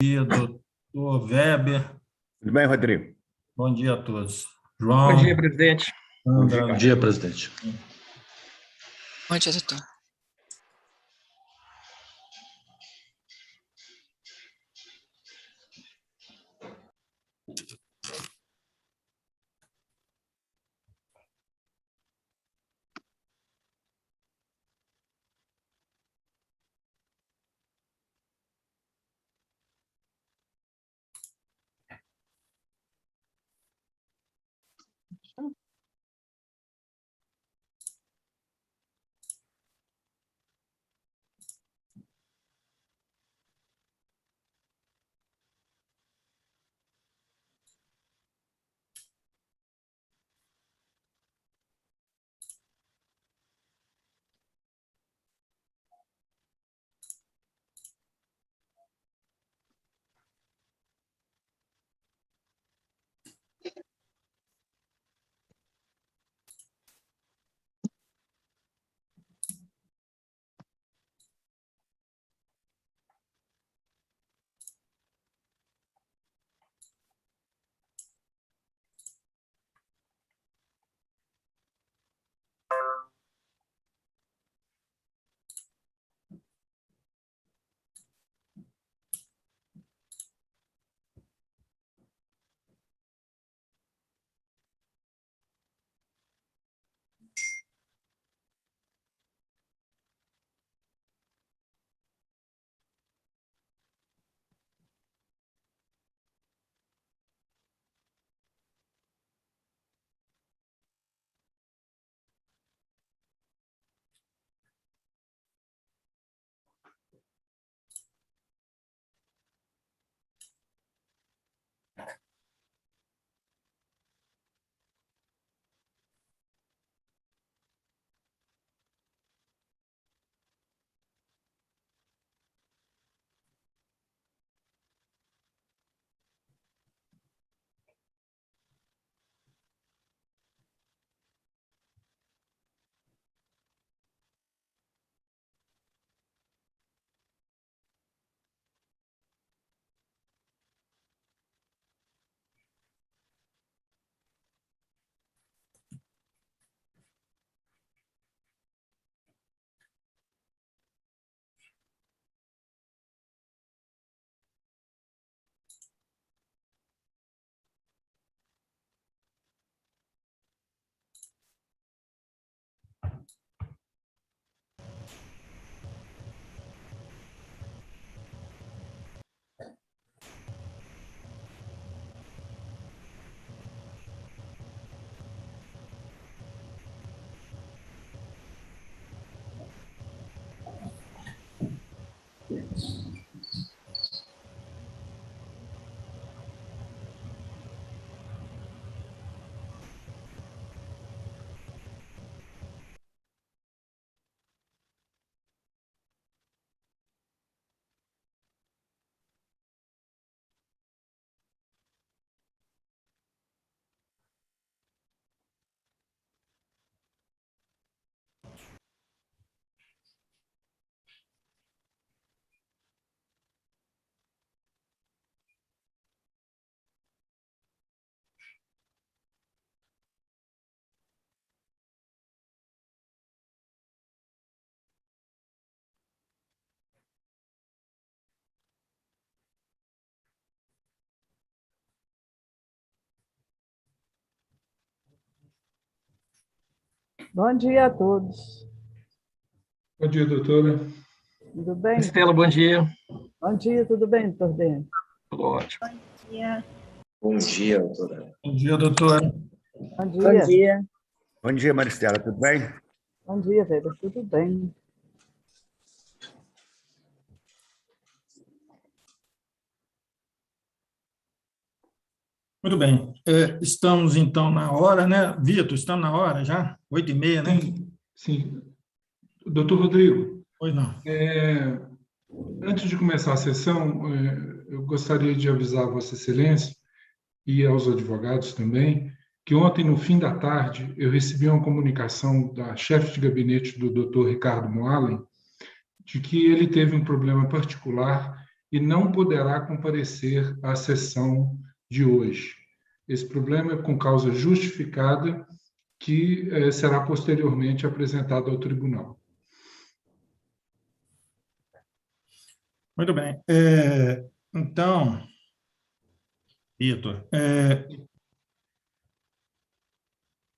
Dia, doutor Weber. Tudo bem, Rodrigo? Bom dia a todos. Bom dia, João, presidente. Bom dia, Sandra. Bom dia, presidente. Bom dia, doutor. Bom dia a todos. Bom dia, doutora. Tudo bem? Estela, bom dia. Bom dia, tudo bem, doutor Dene? Tudo ótimo. Bom dia, doutora. Bom dia, doutora. Bom dia. Bom dia, Maristela, tudo bem? Bom dia, Weber, tudo bem. Muito bem. Estamos, então, na hora, né? Vitor, estamos na hora já? 8h30, né? Sim. Doutor Rodrigo, Pois não. antes de começar a sessão, eu gostaria de avisar a Vossa Excelência e aos advogados também, que ontem, no fim da tarde, eu recebi uma comunicação da chefe de gabinete do doutor Ricardo Moalen, de que ele teve um problema particular e não poderá comparecer à sessão de hoje. Esse problema é com causa justificada, que será posteriormente apresentado ao tribunal. Muito bem. Então, Vitor,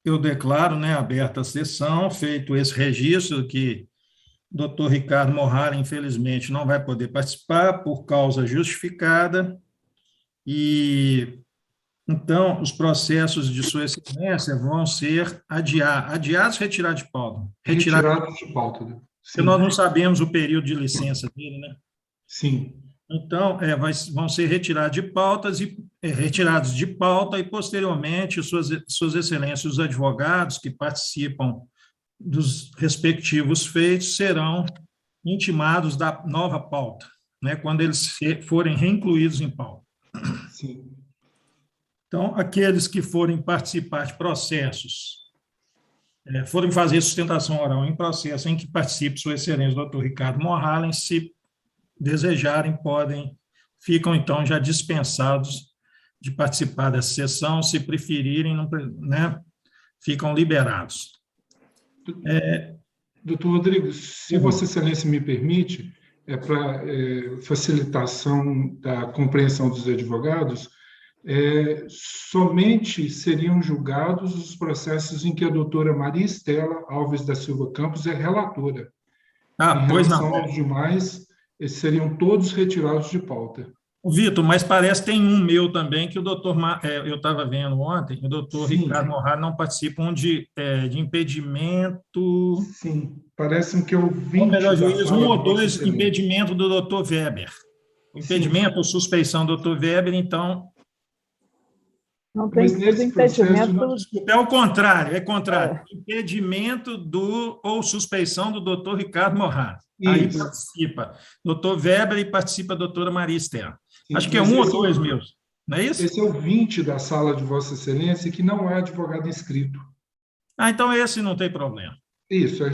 eu declaro, né, aberta a sessão, feito esse registro que o doutor Ricardo Morrara, infelizmente, não vai poder participar por causa justificada, e então os processos de Sua Excelência vão ser adiados, retirados de pauta. Retirados de pauta. Sim. Porque nós não sabemos o período de licença dele, né? Sim. Então, vão ser retirados de pauta e, posteriormente, suas excelências, os advogados que participam dos respectivos feitos serão intimados da nova pauta, né, quando eles forem reincluídos em pauta. Sim. Então, aqueles que forem participar de processos, forem fazer sustentação oral em processo em que participe Sua Excelência, doutor Ricardo Morhalen, se desejarem, ficam, então, já dispensados de participar dessa sessão, se preferirem, né, ficam liberados. Doutor Rodrigo, se Vossa Excelência me permite, para facilitação da compreensão dos advogados, somente seriam julgados os processos em que a doutora Maria Estela Alves da Silva Campos é relatora. Em Pois relação não. aos demais, eles seriam todos retirados de pauta. Vitor, mas parece que tem um meu também, que o doutor, eu estava vendo ontem, o doutor Ricardo Morrara não participa, de impedimento... Sim, parece-me que eu vi... Ou melhor, juiz, um ou dois, impedimento do doutor Weber. O impedimento ou suspeição do doutor Weber, então... Não tem impedimento... Desculpa, é o contrário, Impedimento ou suspeição do doutor Ricardo Morrara. Aí participa doutor Weber e participa a doutora Maria Estela. Sim, acho que é um ou dois meus, não é isso? Esse é o 20 da sala de Vossa Excelência, que não é advogado inscrito. Então esse não tem problema. Isso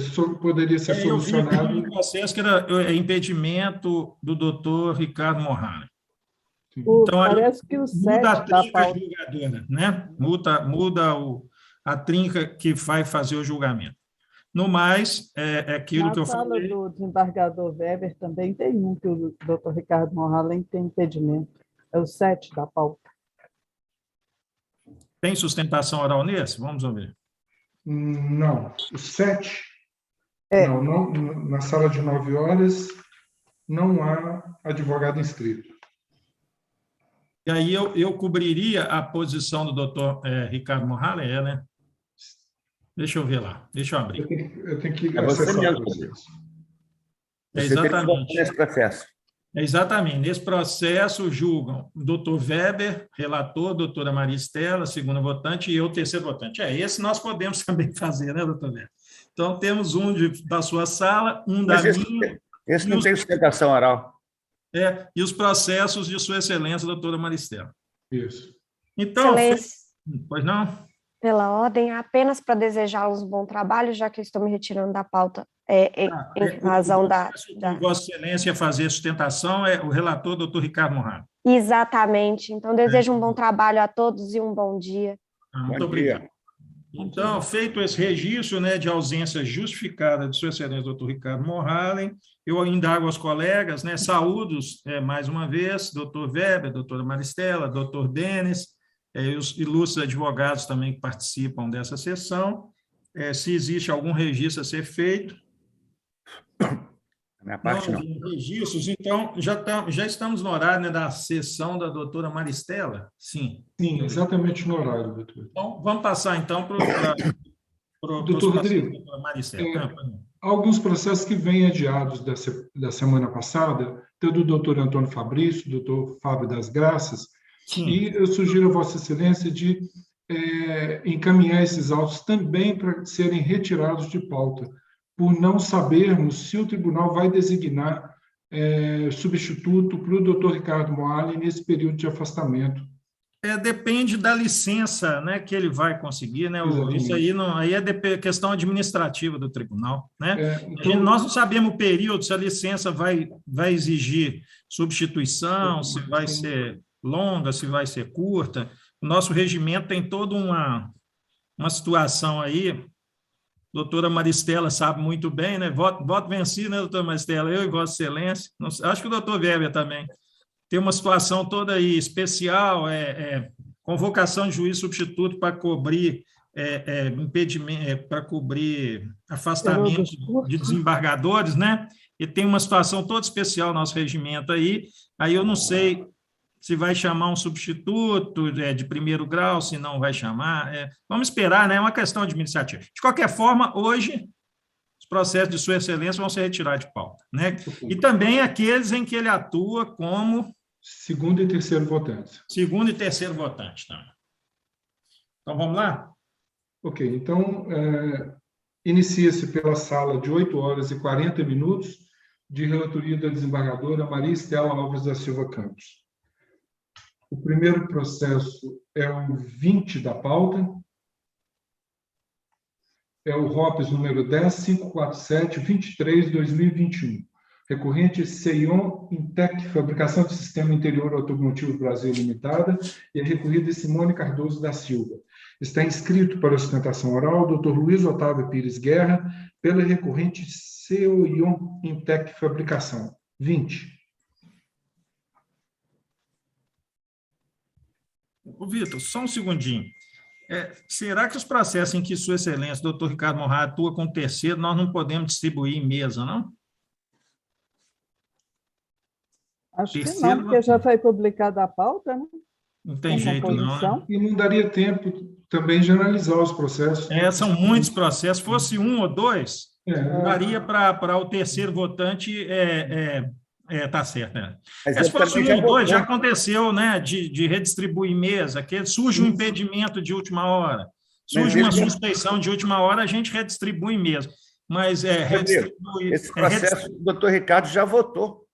poderia ser solucionado. Eu vi um processo que era impedimento do doutor Ricardo Morrara. Então, parece que o 7 muda a trinca julgadora, né? Muda a trinca que vai fazer o julgamento. No mais, aquilo que eu falei... Na sala do desembargador Weber também tem um que o doutor Ricardo Morhalen tem impedimento. É o 7 da pauta. Tem sustentação oral nesse? Vamos ver. Não. O 7? Não, na sala de 9 horas não há advogado inscrito. E aí eu cobriria a posição do doutor Ricardo Morhalen, né? Deixa eu ver lá, deixa eu abrir. Eu tenho que você mesmo. Exatamente. Nesse processo. Exatamente. Nesse processo julgam o doutor Weber, relator, doutora Maria Estela, segunda votante, e eu, terceiro votante. Esse nós podemos também fazer, né, doutor Weber? Então, temos um da sua sala, um da minha. Esse não tem sustentação oral. E os processos de Sua Excelência, doutora Maria Estela. Isso. Então, pois não? Pela ordem, apenas para desejá-los um bom trabalho, já que eu estou me retirando da pauta em razão da... Vossa Excelência fazer sustentação o relator, doutor Ricardo Morhara. Exatamente. Então, desejo um bom trabalho a todos e um bom dia. Muito obrigado. Então, feito esse registro, né, de ausência justificada de Sua Excelência, doutor Ricardo Morhalen, eu indago aos colegas, né, saúdos, mais uma vez, doutor Weber, doutora Maristela, doutor Denis, e os ilustres advogados também que participam dessa sessão, se existe algum registro a ser feito. Minha parte não. Registros, então, já estamos no horário, né, da sessão da doutora Maristela? Sim. Sim, exatamente no horário, doutor. Então, vamos passar, então, para o doutor Rodrigo, Maristela. alguns processos que vêm adiados da semana passada, tem o do doutor Antônio Fabrício, doutor Fábio das Graças. Sim. E eu sugiro a Vossa Excelência de encaminhar esses autos também para serem retirados de pauta, por não sabermos se o tribunal vai designar substituto para o doutor Ricardo Morhalen nesse período de afastamento Depende da licença, né, que ele vai conseguir, né? Exatamente. Isso aí não, aí é questão administrativa do tribunal, né? Então, Nós não sabemos o período, se a licença vai exigir substituição, se vai ser longa, se vai ser curta. O nosso regimento tem toda uma situação aí. A doutora Maristela sabe muito bem, né? Voto vencido, né, doutora Maristela? Eu e Vossa Excelência. Acho que o doutor Weber também. Tem uma situação toda aí especial, convocação de juiz substituto para cobrir impedimento, para cobrir afastamento de desembargadores, né? E tem uma situação toda especial no nosso regimento aí. Aí eu não sei se vai chamar um substituto de primeiro grau, se não vai chamar. Vamos esperar, né? É uma questão administrativa. De qualquer forma, hoje os processos de Sua Excelência vão ser retirados de pauta, né? E também aqueles em que ele atua como segundo e terceiro votantes. Segundo e terceiro votante, tá? Então, vamos lá? Ok, então, inicia-se pela sala de 8 horas e 40 minutos de relatoria da desembargadora Maria Estela Alves da Silva Campos. O primeiro processo é o 20 da pauta, é o ROPS número 10.547.23/2021. Recorrente Seion Intec, Fabricação de Sistema Interior Automotivo Brasil Limitada, e a recorrida Simone Cardoso da Silva. Está inscrito para a sustentação oral o Dr. Luiz Otávio Pires Guerra, pela recorrente Seion Intec Fabricação. 20. Vitor, só um segundinho. Será que os processos em que Sua Excelência, doutor Ricardo Monral, atua com terceiro, nós não podemos distribuir em mesa, não? Acho que não, porque já foi publicada a pauta, né? Não tem jeito, não. Né? E não daria tempo também de analisar os processos. São muitos processos. Se fosse um ou dois, daria para o terceiro votante. Tá certo. Mas se fosse um ou dois, já aconteceu, né, de redistribuir mesa, que surge um impedimento de última hora, surge uma suspeição de última hora, a gente redistribui mesmo. Mas redistribui. Esse processo, o doutor Ricardo já votou.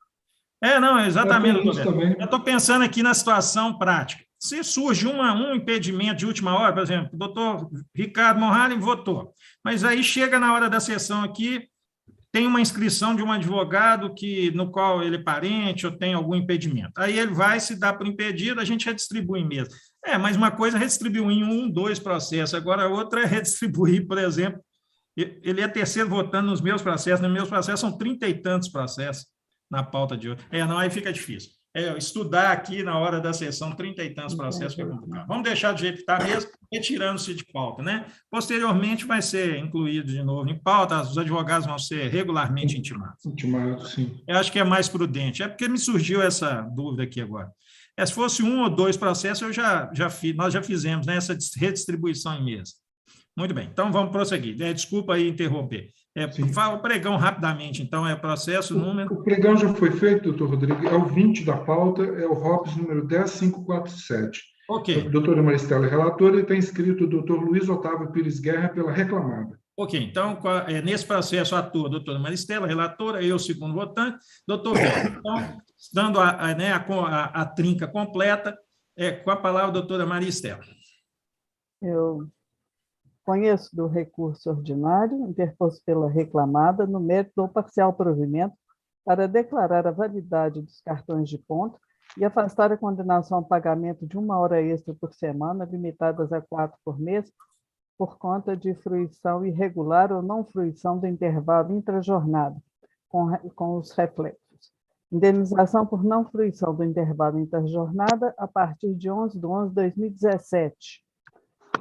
Não, exatamente, doutor. Eu estou pensando aqui na situação prática. Se surge um impedimento de última hora, por exemplo, o doutor Ricardo Monral votou, mas aí chega na hora da sessão aqui, tem uma inscrição de um advogado no qual ele é parente ou tem algum impedimento. Aí ele vai se dar por impedido, a gente redistribui mesmo. Mas uma coisa é redistribuir em 2 processos, agora a outra é redistribuir, por exemplo, ele é terceiro votando nos meus processos são 30 e tantos processos na pauta de hoje. Não, aí fica difícil. Estudar aqui na hora da sessão 30 e tantos processos fica complicado. Vamos deixar do jeito que está mesmo, retirando-se de pauta, né? Posteriormente vai ser incluído de novo em pauta, os advogados vão ser regularmente intimados. Intimados, sim. Eu acho que é mais prudente. Porque me surgiu essa dúvida aqui agora. Se fosse 1 ou 2 processos, nós já fizemos, né, essa redistribuição em mesa. Muito bem, então vamos prosseguir. Desculpa aí interromper. Fala o pregão rapidamente, então, processo número... O pregão já foi feito, doutor Rodrigo, é o 20 da pauta, é o ROPS número 10.547. Ok. A doutora Maristela é relatora e está inscrito o doutor Luiz Otávio Pires Guerra pela reclamada. Ok, então, nesse processo atua a doutora Maristela, relatora, eu, segundo votante, doutor Guerra. Então, dando a trinca completa, com a palavra a doutora Maristela. Eu conheço do recurso ordinário interposto pela reclamada no mérito do parcial provimento para declarar a validade dos cartões de ponto e afastar a condenação ao pagamento de 1 hora extra por semana, limitadas a 4 por mês, por conta de fruição irregular ou não fruição do intervalo intrajornada, com os reflexos. Indenização por não fruição do intervalo intrajornada a partir de 11/11/2017.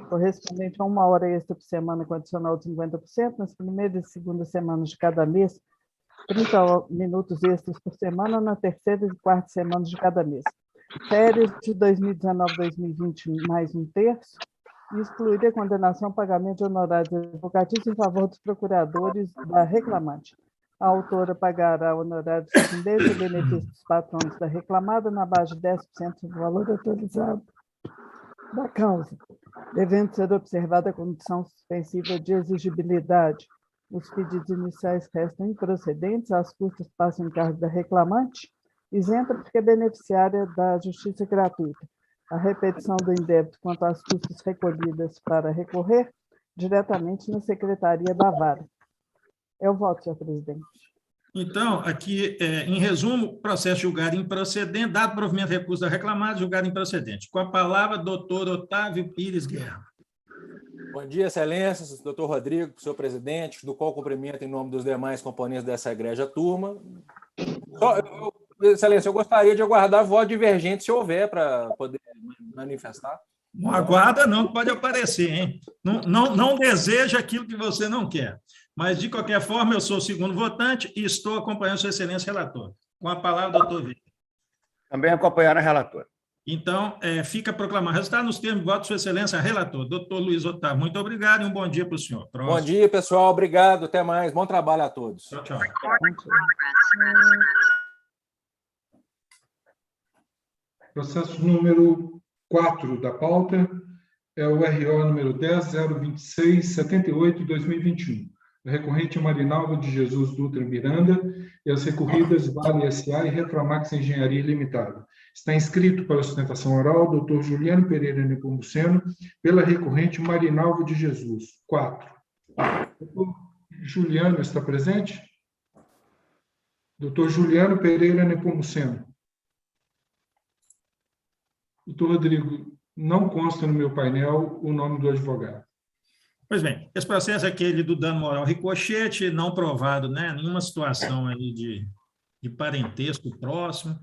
Correspondente a 1 hora extra por semana com adicional de 50%, nas primeiras e segundas semanas de cada mês, 30 minutos extras por semana, na terceira e quarta semanas de cada mês. Férias de 2019-2020, mais 1/3, e excluir a condenação ao pagamento de honorários advocatícios em favor dos procuradores da reclamante. A autora pagará honorários secundários e benefícios dos patrões da reclamada na base de 10% do valor autorizado da causa, devendo ser observada a condição suspensiva de exigibilidade. Os pedidos iniciais restam improcedentes, as custas passam em cargo da reclamante, isenta porque é beneficiária da justiça gratuita. a repetição do indébito quanto às custas recolhidas para recorrer diretamente na Secretaria da Vara. Eu voto, senhor presidente. Então, aqui, em resumo, processo julgado improcedente, dado provimento de recurso da reclamada, julgado improcedente. Com a palavra, doutor Otávio Pires Guerra. Bom dia, excelências, doutor Rodrigo, senhor presidente, do qual cumprimento em nome dos demais componentes dessa egrégia turma. Excelência, eu gostaria de aguardar voto divergente, se houver, para poder manifestar. Não aguarda, não, pode aparecer, hein? Não deseja aquilo que você não quer. Mas, de qualquer forma, eu sou o segundo votante e estou acompanhando Sua Excelência Relator. Com a palavra, doutor Weber. Também acompanhar a relatora. Então, fica proclamado o resultado nos termos de voto de Sua Excelência Relator. Doutor Luiz Otávio, muito obrigado e um bom dia para o senhor. Próximo. Bom dia, pessoal. Obrigado. Até mais. Bom trabalho a todos. Tchau, tchau. Processo número 4 da pauta é o RO número 10.026/78/2021. O recorrente Marinalva de Jesus Dutra Miranda e as recorridas Vale S.A. e Reframax Engenharia Limitada. Está inscrito para a sustentação oral o Dr. Juliano Pereira Nepomuceno pela recorrente Marinalva de Jesus. 4. Dr. Juliano está presente? Dr. Juliano Pereira Nepomuceno. Doutor Rodrigo, não consta no meu painel o nome do advogado. Pois bem, esse processo é aquele do dano moral ricochete, não provado, né? Nenhuma situação aí de parentesco próximo.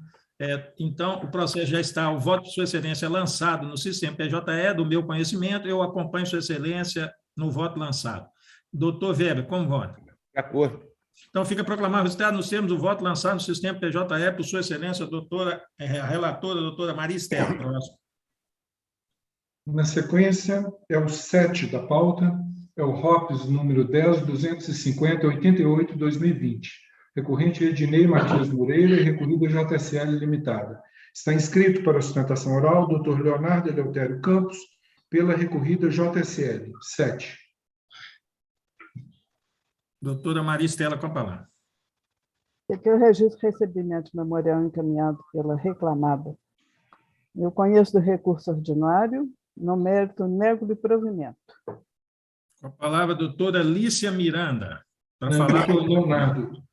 Então, o processo já está, o voto de Sua Excelência lançado no sistema PJE, do meu conhecimento, eu acompanho Sua Excelência no voto lançado. Doutor Weber, como vota? De acordo. Então, fica proclamado o resultado nos termos do voto lançado no sistema PJE por Sua Excelência, a relatora, doutora Maria Estela. Próximo. Na sequência, é o 7 da pauta, é o ROPS número 10.250/88/2020. Recorrente Ednei Matias Moreira e recorrida JSL Limitada. Está inscrito para a sustentação oral o Dr. Leonardo Eleutério Campos pela recorrida JSL. 7. Doutora Maria Estela, com a palavra. Aqui eu registro o recebimento memorial encaminhado pela reclamada. Eu conheço do recurso ordinário, no mérito nego-lhe provimento. Com a palavra, doutora Lícia Miranda. Para Doutor falar. Leonardo.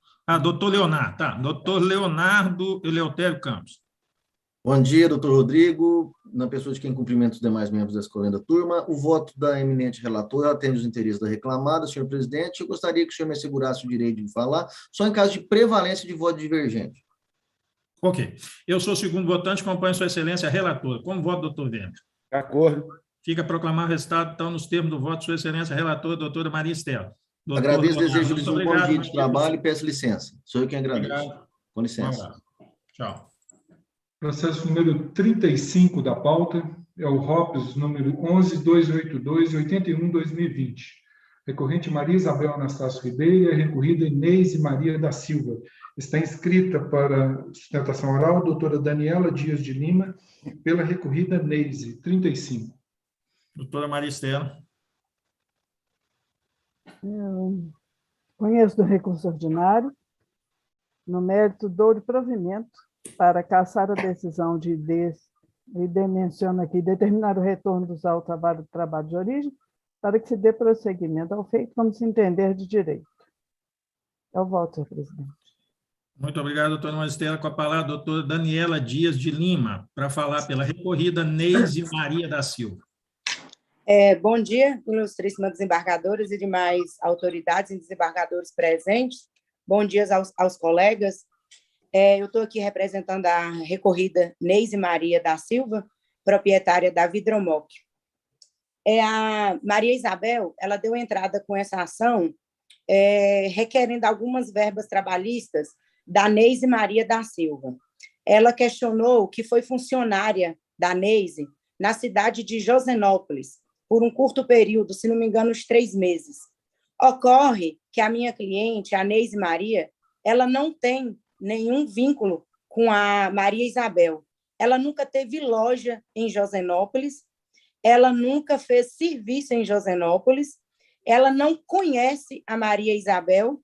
Doutor Leonardo, tá. Doutor Leonardo Eleutério Campos. Bom dia, doutor Rodrigo. Na pessoa de quem cumprimenta os demais membros da escolha da turma, o voto da eminente relatora atende os interesses da reclamada. Senhor presidente, eu gostaria que o senhor me assegurasse o direito de falar, só em caso de prevalência de voto divergente. Ok. Eu sou o segundo votante, acompanho Sua Excelência a relatora. Como voto, doutor Weber? De acordo. Fica proclamado o resultado, então, nos termos do voto de Sua Excelência a relatora, doutora Maria Estela. Agradeço, desejo-lhes um bom dia de trabalho e peço licença. Sou eu quem agradeço. Obrigado. Com licença. Tchau. Processo número 35 da pauta é o ROPS número 11.282/81/2020. Recorrente Maria Isabel Anastácio Ribeiro e recorrida Inês Maria da Silva. Está inscrita para sustentação oral a doutora Daniela Dias de Lima pela recorrida Neise. 35. Doutora Maria Estela. Eu conheço do recurso ordinário, no mérito dou-lhe provimento para cassar a decisão de menciona aqui, determinar o retorno dos autos ao trabalho de origem, para que se dê prosseguimento ao feito como se entender de direito. Eu voto, senhor presidente. Muito obrigado, doutora Maria Estela. Com a palavra, a doutora Daniela Dias de Lima, para falar pela recorrida Neise Maria da Silva. Bom dia, ilustríssima desembargadores e demais autoridades e desembargadores presentes. Bom dia aos colegas. Eu estou aqui representando a recorrida Neise Maria da Silva, proprietária da Vidromoc. A Maria Isabel, ela deu entrada com essa ação requerendo algumas verbas trabalhistas da Neise Maria da Silva. Ela questionou que foi funcionária da Neise na cidade de Josenópolis, por um curto período, se não me engano, uns 3 meses. Ocorre que a minha cliente, a Neise Maria, ela não tem nenhum vínculo com a Maria Isabel. Ela nunca teve loja em Josenópolis, ela nunca fez serviço em Josenópolis, ela não conhece a Maria Isabel.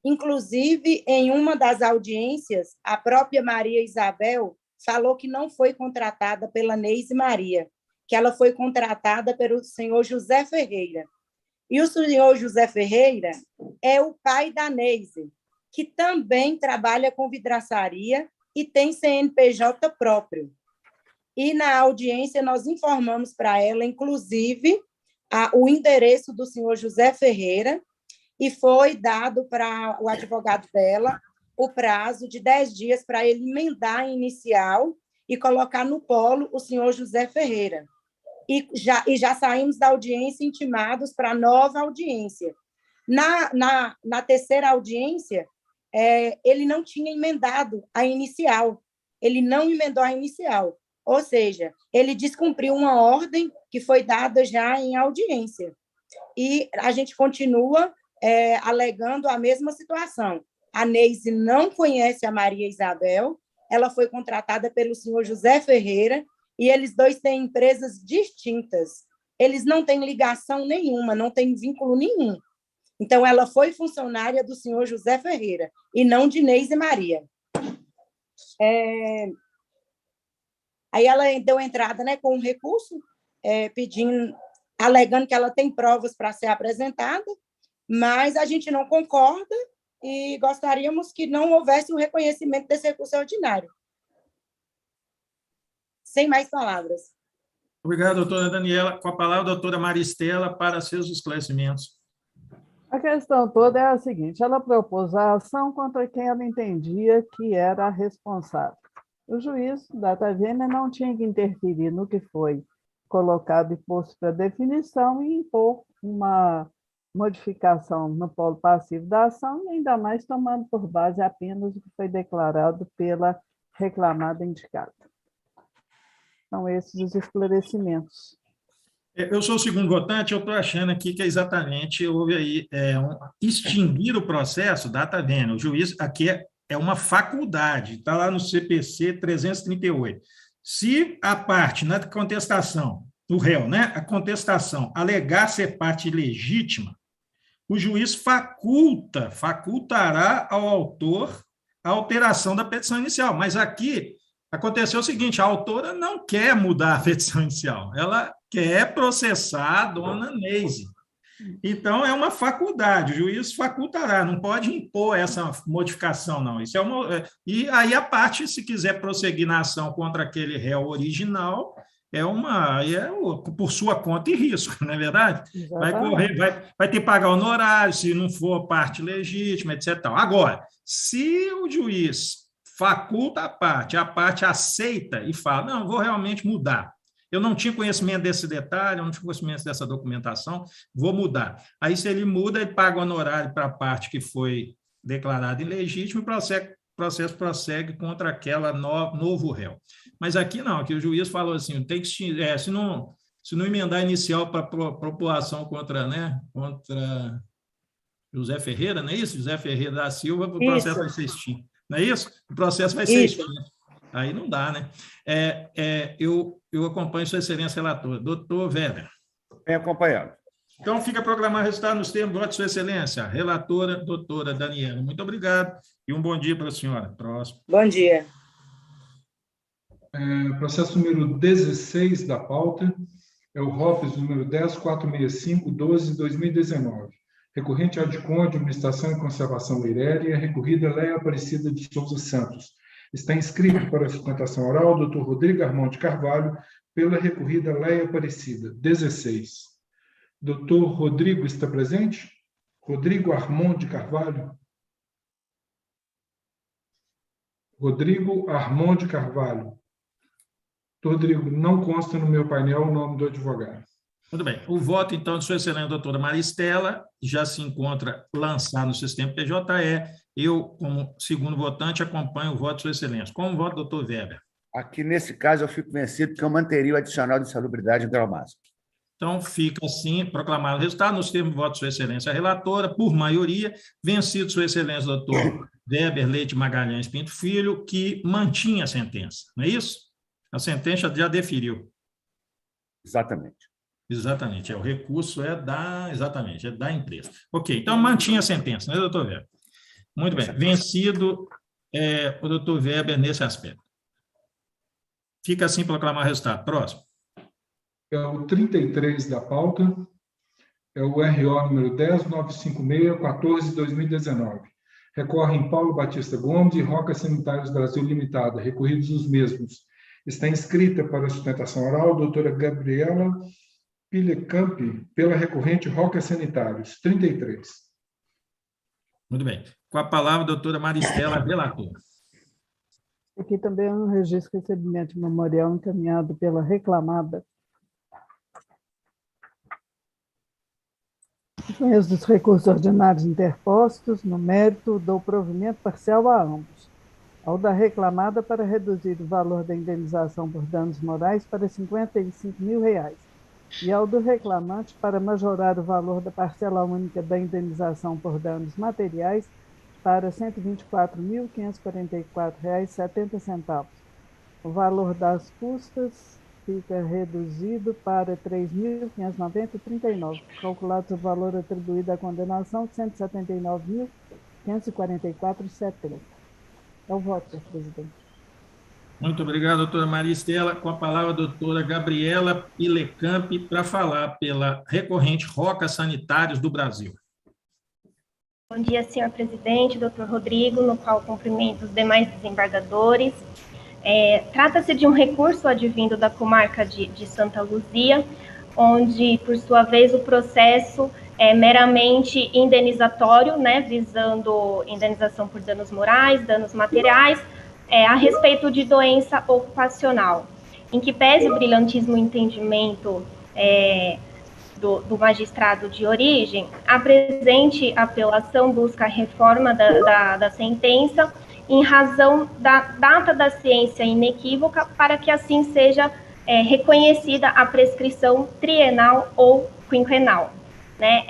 Inclusive, em uma das audiências, a própria Maria Isabel falou que não foi contratada pela Neise Maria, que ela foi contratada pelo senhor José Ferreira. E o senhor José Ferreira é o pai da Neise, que também trabalha com vidraçaria e tem CNPJ próprio. E na audiência nós informamos para ela, inclusive, o endereço do senhor José Ferreira, e foi dado para o advogado dela o prazo de 10 dias para ele emendar a inicial e colocar no polo o senhor José Ferreira. E já saímos da audiência intimados para a nova audiência. Na terceira audiência, ele não tinha emendado a inicial. Ele não emendou a inicial. Ou seja, ele descumpriu uma ordem que foi dada já em audiência. E a gente continua alegando a mesma situação. A Neise não conhece a Maria Isabel, ela foi contratada pelo senhor José Ferreira, e eles dois têm empresas distintas. Eles não têm ligação nenhuma, não têm vínculo nenhum. Então, ela foi funcionária do senhor José Ferreira, e não de Neise Maria. Aí ela deu entrada, né, com um recurso, alegando que ela tem provas para ser apresentada, mas a gente não concorda e gostaríamos que não houvesse o reconhecimento desse recurso ordinário. Sem mais palavras. Obrigado, doutora Daniela. Com a palavra, a doutora Maristela, para seus esclarecimentos. A questão toda é a seguinte: ela propôs a ação contra quem ela entendia que era a responsável. O juiz data vênia não tinha que interferir no que foi colocado e posto para definição e impor uma modificação no polo passivo da ação, e ainda mais tomando por base apenas o que foi declarado pela reclamada indicada. São esses os esclarecimentos. Eu sou o segundo votante, eu estou achando aqui que exatamente houve aí extinguir o processo, data vênia. O juiz aqui é uma faculdade, está lá no CPC 338. Se a parte na contestação, o réu, né, a contestação alegar ser parte legítima, o juiz facultará ao autor a alteração da petição inicial. Mas aqui aconteceu o seguinte: a autora não quer mudar a petição inicial, ela quer processar a dona Neise. Então, é uma faculdade, o juiz facultará, não pode impor essa modificação, não. Isso e aí a parte, se quiser prosseguir na ação contra aquele réu original, por sua conta e risco, não é verdade? Vai ter que pagar honorário, se não for parte legítima, etc. Agora, se o juiz faculta a parte aceita e fala, não, vou realmente mudar. Eu não tinha conhecimento desse detalhe, eu não tinha conhecimento dessa documentação, vou mudar. Aí, se ele muda, ele paga o honorário para a parte que foi declarada ilegítima e o processo prossegue contra aquela novo réu. Mas aqui não, aqui o juiz falou assim, tem que se não emendar inicial para propulação contra José Ferreira, não é isso? José Ferreira da Silva, o processo vai ser extinto. Não é isso? O processo vai ser extinto. Aí não dá, né? Eu acompanho Sua Excelência Relatora. Doutor Weber. Bem acompanhado. Então, fica programado o resultado nos termos do voto de Sua Excelência. Relatora, doutora Daniela. Muito obrigado e um bom dia para a senhora. Próximo. Bom dia. Processo número 16 da pauta é o ROPS número 10.465/12/2019. Recorrente ADCON, Administração e Conservação Meiréria, recorrida Leia Aparecida de Souza Santos. Está inscrito para a sustentação oral o Dr. Rodrigo Armond de Carvalho, pela recorrida Leia Aparecida. 16. Dr. Rodrigo está presente? Rodrigo Armond de Carvalho? Rodrigo Armond de Carvalho. Dr. Rodrigo, não consta no meu painel o nome do advogado. Muito bem. O voto, então, de Sua Excelência doutora Maristela já se encontra lançado no sistema PJE. Eu, como segundo votante, acompanho o voto de Sua Excelência. Como voto, doutor Weber? Aqui, nesse caso, eu fico vencido, porque eu manteria o adicional de insalubridade em grau máximo. Então, fica assim, proclamado o resultado, nos termos de voto de Sua Excelência relatora, por maioria, vencido Sua Excelência doutor Weber Leite Magalhães Pinto Filho, que mantinha a sentença, não é isso? A sentença já deferiu. Exatamente. Exatamente, o recurso é da empresa. Ok, então mantinha a sentença, né, doutor Weber? Muito bem, vencido o doutor Weber nesse aspecto. Fica assim proclamar o resultado. Próximo. É o 33 da pauta, é o RO número 10956-14/2019. Recorrem Paulo Batista Gomes e Roca Sanitários Brasil Limitada, recorridos os mesmos. Está inscrita para a sustentação oral a doutora Gabriela Pilecamp, pela recorrente Roca Sanitários, 33. Muito bem. Com a palavra, a doutora Maristela, relatora. Aqui também é um registro de recebimento de memorial encaminhado pela reclamada. Conheço dos recursos ordinários interpostos, no mérito, dou provimento parcial a ambos. Ao da reclamada para reduzir o valor da indenização por danos morais para R$ 55.000, e ao do reclamante para majorar o valor da parcela única da indenização por danos materiais para R$ 124.544,70. O valor das custas fica reduzido para R$ 3.590,39, calculado o valor atribuído à condenação de R$ 179.544,70. É o voto, senhor presidente. Muito obrigado, doutora Maristela. Com a palavra, a doutora Gabriela Pilecamp, para falar pela recorrente Roca Sanitários do Brasil. Bom dia, senhor presidente, doutor Rodrigo, no qual cumprimento os demais desembargadores. Trata-se de um recurso advindo da comarca de Santa Luzia, onde, por sua vez, o processo é meramente indenizatório, né, visando indenização por danos morais, danos materiais, a respeito de doença ocupacional. Em que pese o brilhantismo entendimento do magistrado de origem, a presente apelação busca a reforma da sentença em razão da data da ciência inequívoca, para que assim seja reconhecida a prescrição trienal ou quinquenal. Né?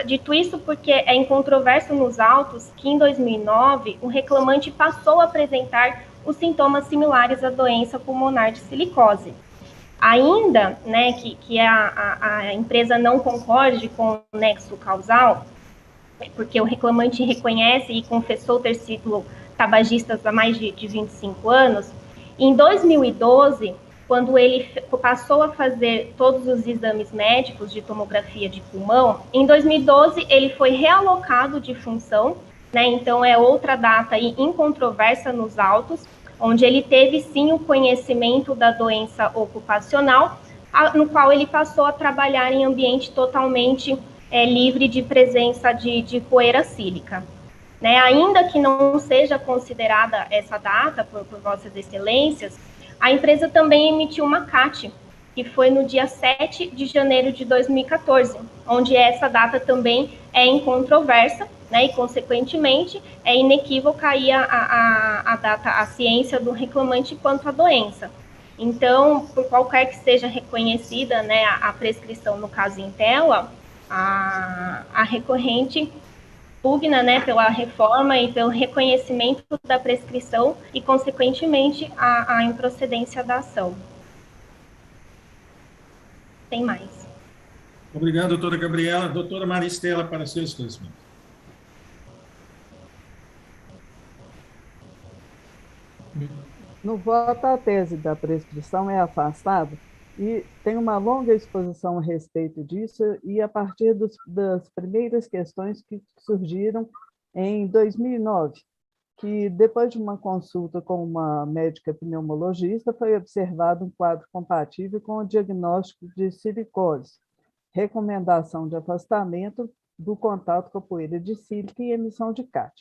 Dito isso, porque é incontroverso nos autos que, em 2009, o reclamante passou a apresentar os sintomas similares à doença pulmonar de silicose. Ainda, né, que a empresa não concorde com o nexo causal, porque o reclamante reconhece e confessou ter sido tabagista há mais de 25 anos, em 2012, quando ele passou a fazer todos os exames médicos de tomografia de pulmão, em 2012 ele foi realocado de função, né, então é outra data aí incontroversa nos autos, onde ele teve sim o conhecimento da doença ocupacional, no qual ele passou a trabalhar em ambiente totalmente livre de presença de poeira sílica. Né, ainda que não seja considerada essa data por vossas excelências, a empresa também emitiu uma CAT, que foi no dia 7 de janeiro de 2014, onde essa data também é incontroversa, né, e, consequentemente, é inequívoca aí a data, a ciência do reclamante quanto à doença. Então, por qualquer que seja reconhecida, né, a prescrição no caso em tela, a recorrente pugna, né, pela reforma e pelo reconhecimento da prescrição e, consequentemente, a improcedência da ação. Tem mais. Obrigado, doutora Gabriela. Doutora Maristela, para seu esclarecimento. No voto, a tese da prescrição é afastada e tem uma longa exposição a respeito disso, e a partir das primeiras questões que surgiram em 2009, que depois de uma consulta com uma médica pneumologista, foi observado um quadro compatível com o diagnóstico de silicose, recomendação de afastamento do contato com a poeira de sílica e emissão de CAT.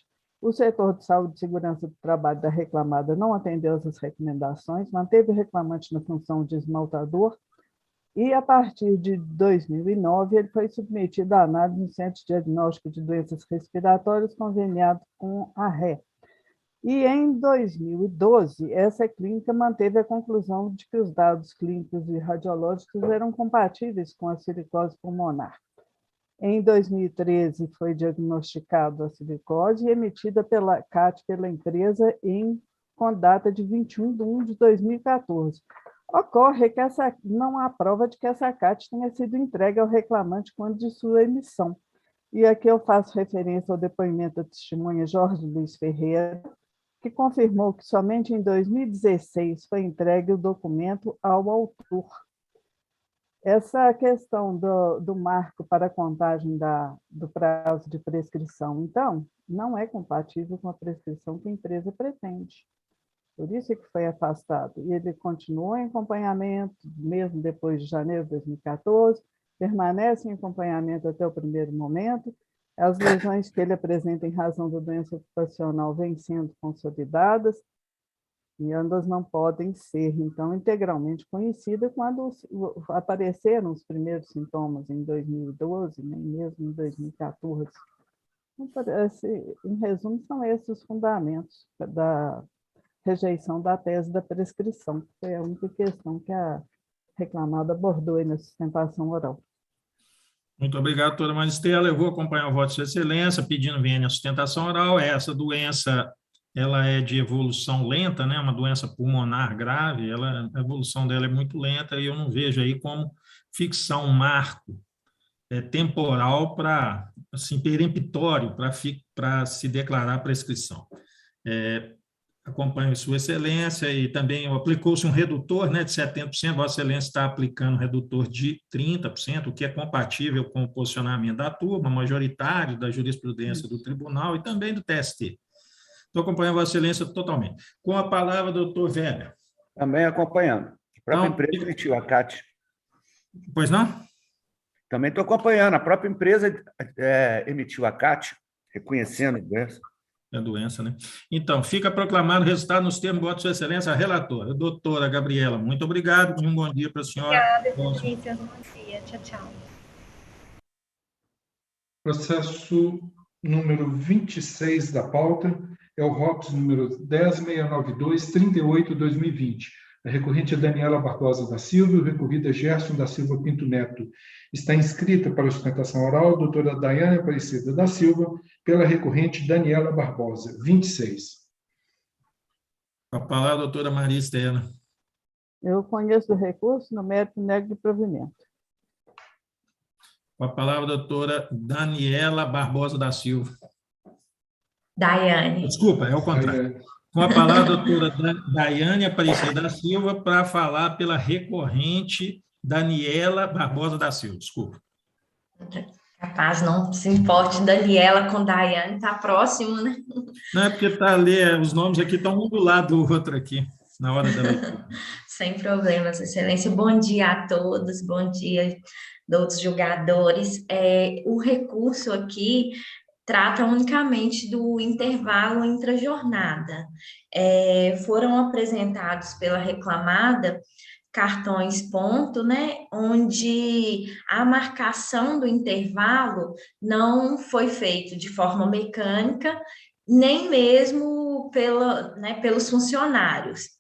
O setor de saúde e segurança do trabalho da reclamada não atendeu essas recomendações, manteve o reclamante na função de esmaltador e, a partir de 2009, ele foi submetido à análise no Centro de Diagnóstico de Doenças Respiratórias conveniado com a RE. E, em 2012, essa clínica manteve a conclusão de que os dados clínicos e radiológicos eram compatíveis com a silicose pulmonar. Em 2013, foi diagnosticado a silicose e emitida pela CAT pela empresa com data de 21 de 1 de 2014. Ocorre que não há prova de que essa CAT tenha sido entregue ao reclamante quando de sua emissão. E aqui eu faço referência ao depoimento da testemunha Jorge Luiz Ferreira, que confirmou que somente em 2016 foi entregue o documento ao autor. Essa questão do marco para a contagem do prazo de prescrição, então, não é compatível com a prescrição que a empresa pretende. Por isso é que foi afastado. E ele continuou em acompanhamento, mesmo depois de janeiro de 2014, permanece em acompanhamento até o primeiro momento. As lesões que ele apresenta em razão da doença ocupacional vêm sendo consolidadas e ambas não podem ser, então, integralmente conhecidas quando apareceram os primeiros sintomas em 2012, nem mesmo em 2014. Em resumo, são esses os fundamentos da rejeição da tese da prescrição, que foi a única questão que a reclamada abordou aí na sustentação oral. Muito obrigado, doutora Maristela. Eu vou acompanhar o voto de Sua Excelência, pedindo vênia à sustentação oral. Essa doença, ela é de evolução lenta, né? Uma doença pulmonar grave, a evolução dela é muito lenta e eu não vejo aí como fixar um marco temporal para, assim, peremptório para se declarar a prescrição. Acompanho Sua Excelência e também aplicou-se um redutor, né, de 70%, Vossa Excelência está aplicando um redutor de 30%, o que é compatível com o posicionamento da turma, majoritário, da jurisprudência do tribunal e também do TST. Estou acompanhando Vossa Excelência totalmente. Com a palavra, doutor Weber. Também acompanhando. A própria empresa emitiu a CAT. Pois não? Também estou acompanhando. A própria empresa emitiu a CAT, reconhecendo a doença. A doença, né? Então, fica proclamado o resultado nos termos do voto de Sua Excelência, a relatora, a doutora Gabriela. Muito obrigado e um bom dia para a senhora. Obrigada, Excelência. Bom dia. Tchau, tchau. Processo número 26 da pauta é o ROPS número 10692-38-2020. A recorrente é Daniela Barbosa da Silva e o recorrido é Gerson da Silva Pinto Neto. Está inscrita para a sustentação oral a doutora Daiane Aparecida da Silva, pela recorrente Daniela Barbosa, 26. A palavra, doutora Maria Estela. Eu conheço o recurso no mérito nego de provimento. Com a palavra, doutora Daniela Barbosa da Silva. Daiane. Desculpa, é o contrário. Com a palavra, doutora Daiane Aparecida da Silva, para falar pela recorrente Daniela Barbosa da Silva. Desculpa. Capaz, não se importe, Daniela com Daiane, está próximo, né? Não, é porque está ali, os nomes aqui estão um do lado do outro aqui, na hora da leitura. Sem problemas, Excelência. Bom dia a todos, bom dia, outros julgadores. O recurso aqui trata unicamente do intervalo intrajornada. Foram apresentados pela reclamada cartões ponto, né, onde a marcação do intervalo não foi feita de forma mecânica, nem mesmo pelos funcionários.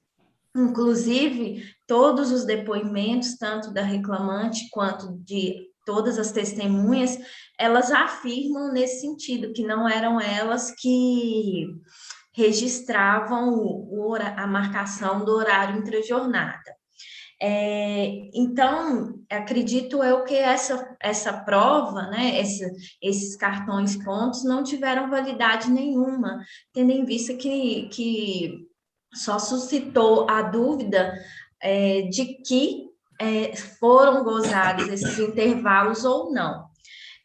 Inclusive, todos os depoimentos, tanto da reclamante quanto de todas as testemunhas, elas afirmam nesse sentido, que não eram elas que registravam a marcação do horário intrajornada. Então, acredito eu que essa prova, né, esses cartões pontos não tiveram validade nenhuma, tendo em vista que só suscitou a dúvida de que foram gozados esses intervalos ou não.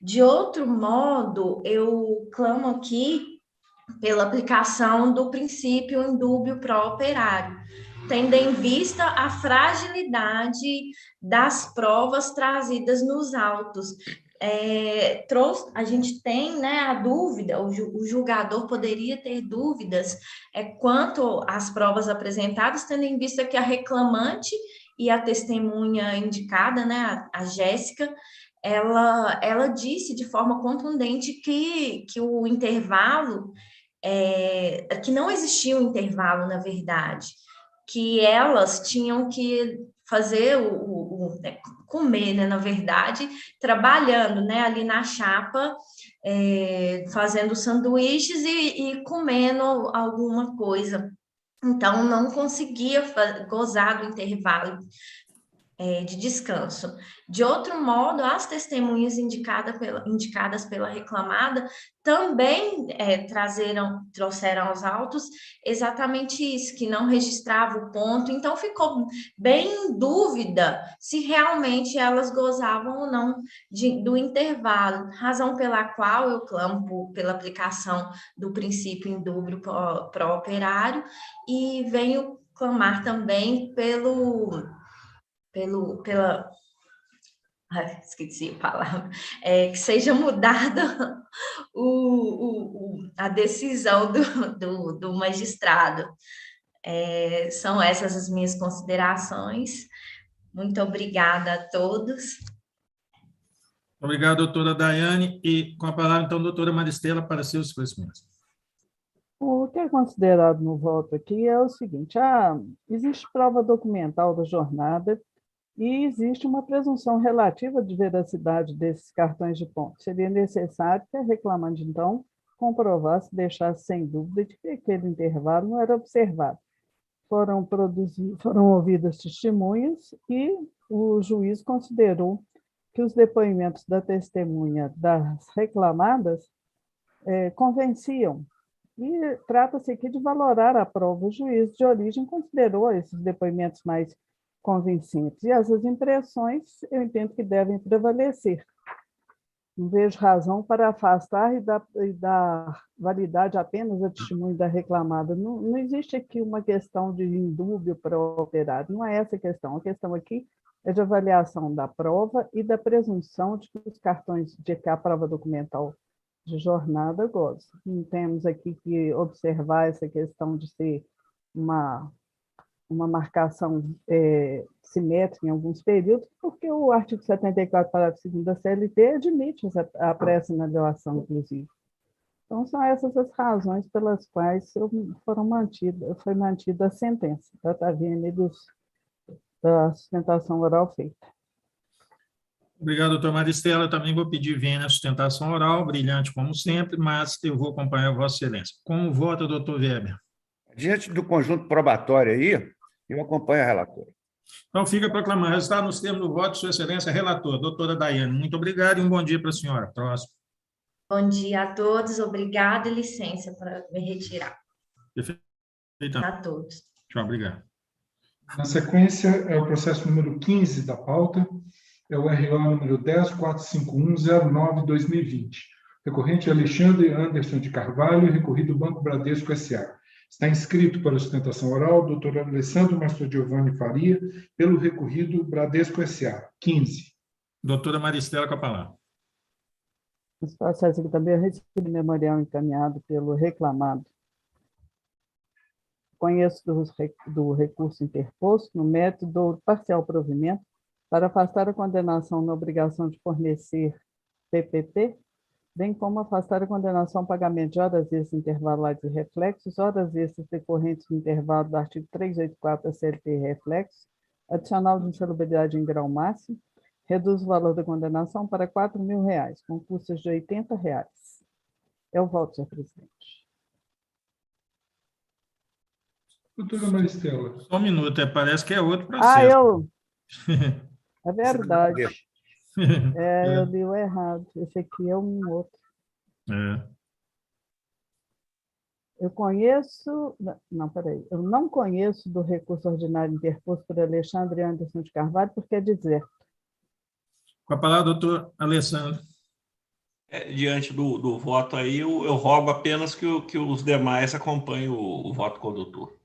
De outro modo, eu clamo aqui pela aplicação do princípio indúbio pró operário, tendo em vista a fragilidade das provas trazidas nos autos. A gente tem, né, a dúvida, o julgador poderia ter dúvidas quanto às provas apresentadas, tendo em vista que a reclamante e a testemunha indicada, né, a Jéssica, ela disse de forma contundente que o intervalo, que não existia um intervalo, na verdade, que elas tinham que fazer comer, né, na verdade, trabalhando, né, ali na chapa, fazendo sanduíches e comendo alguma coisa. Então, não conseguia gozar do intervalo. de descanso. De outro modo, as testemunhas indicadas pela reclamada também trouxeram aos autos exatamente isso, que não registrava o ponto, então ficou bem em dúvida se realmente elas gozavam ou não do intervalo, razão pela qual eu clamo pela aplicação do princípio indúbio pró-operário e venho clamar também esqueci a palavra, que seja mudada a decisão do magistrado. São essas as minhas considerações. Muito obrigada a todos. Obrigado, doutora Daiane. E com a palavra, então, doutora Maristela, para seus esclarecimentos. O que é considerado no voto aqui é o seguinte: existe prova documental da jornada e existe uma presunção relativa de veracidade desses cartões de ponto. Seria necessário que a reclamante, então, comprovasse, deixasse sem dúvida de que aquele intervalo não era observado. Foram ouvidas testemunhas e o juiz considerou que os depoimentos da testemunha das reclamadas convenciam. E trata-se aqui de valorar a prova. O juiz de origem considerou esses depoimentos mais convincentes. E essas impressões, eu entendo que devem prevalecer. Não vejo razão para afastar e dar validade apenas a testemunho da reclamada. Não existe aqui uma questão de indúbio pró-operário, não é essa a questão. A questão aqui é de avaliação da prova e da presunção de que os cartões, de que a prova documental de jornada goza. Não temos aqui que observar essa questão de ser uma marcação simétrica em alguns períodos, porque o artigo 74, parágrafo 2º da CLT admite a pré-assinalação, inclusive. Então, são essas as razões pelas quais foi mantida a sentença da Taviane da sustentação oral feita. Obrigado, doutora Maristela. Também vou pedir vênia à sustentação oral, brilhante como sempre, mas eu vou acompanhar Vossa Excelência. Como vota, doutor Weber? Diante do conjunto probatório aí, eu acompanho a relatora. Então, fica proclamado. Resultado nos termos do voto, Sua Excelência, relator, doutora Daiane. Muito obrigado e um bom dia para a senhora. Próximo. Bom dia a todos. Obrigada e licença para me retirar. Perfeito. A todos. Tchau, obrigado. Na sequência, é o processo número 15 da pauta, é o RO número 10.45109/2020. Recorrente Alexandre Anderson de Carvalho, recorrido Banco Bradesco S.A. Está inscrito para a sustentação oral o doutor Alessandro Mastrogiovanni Faria, pelo recorrido Bradesco S.A. 15. Doutora Maristela, com a palavra. Esse processo aqui também eu recebi memorial encaminhado pelo reclamado. Conheço do recurso interposto no mérito do parcial provimento para afastar a condenação na obrigação de fornecer PPP, bem como afastar a condenação ao pagamento de horas extras intervaladas e reflexos, horas extras decorrentes do intervalo do artigo 384 da CLT e reflexos, adicional de insalubridade em grau máximo, reduz o valor da condenação para R$ 4.000, com custas de R$ 80. É o voto, senhor presidente. Doutora Maristela. Só um minuto, parece que é outro processo. É verdade. Eu li o errado. Esse aqui é um outro. Eu conheço... Não, peraí. Eu não conheço do recurso ordinário interposto por Alexandre Anderson de Carvalho, porque é deserto. Com a palavra, doutor Alessandro. Diante do voto aí, eu rogo apenas que os demais acompanhem o voto condutor.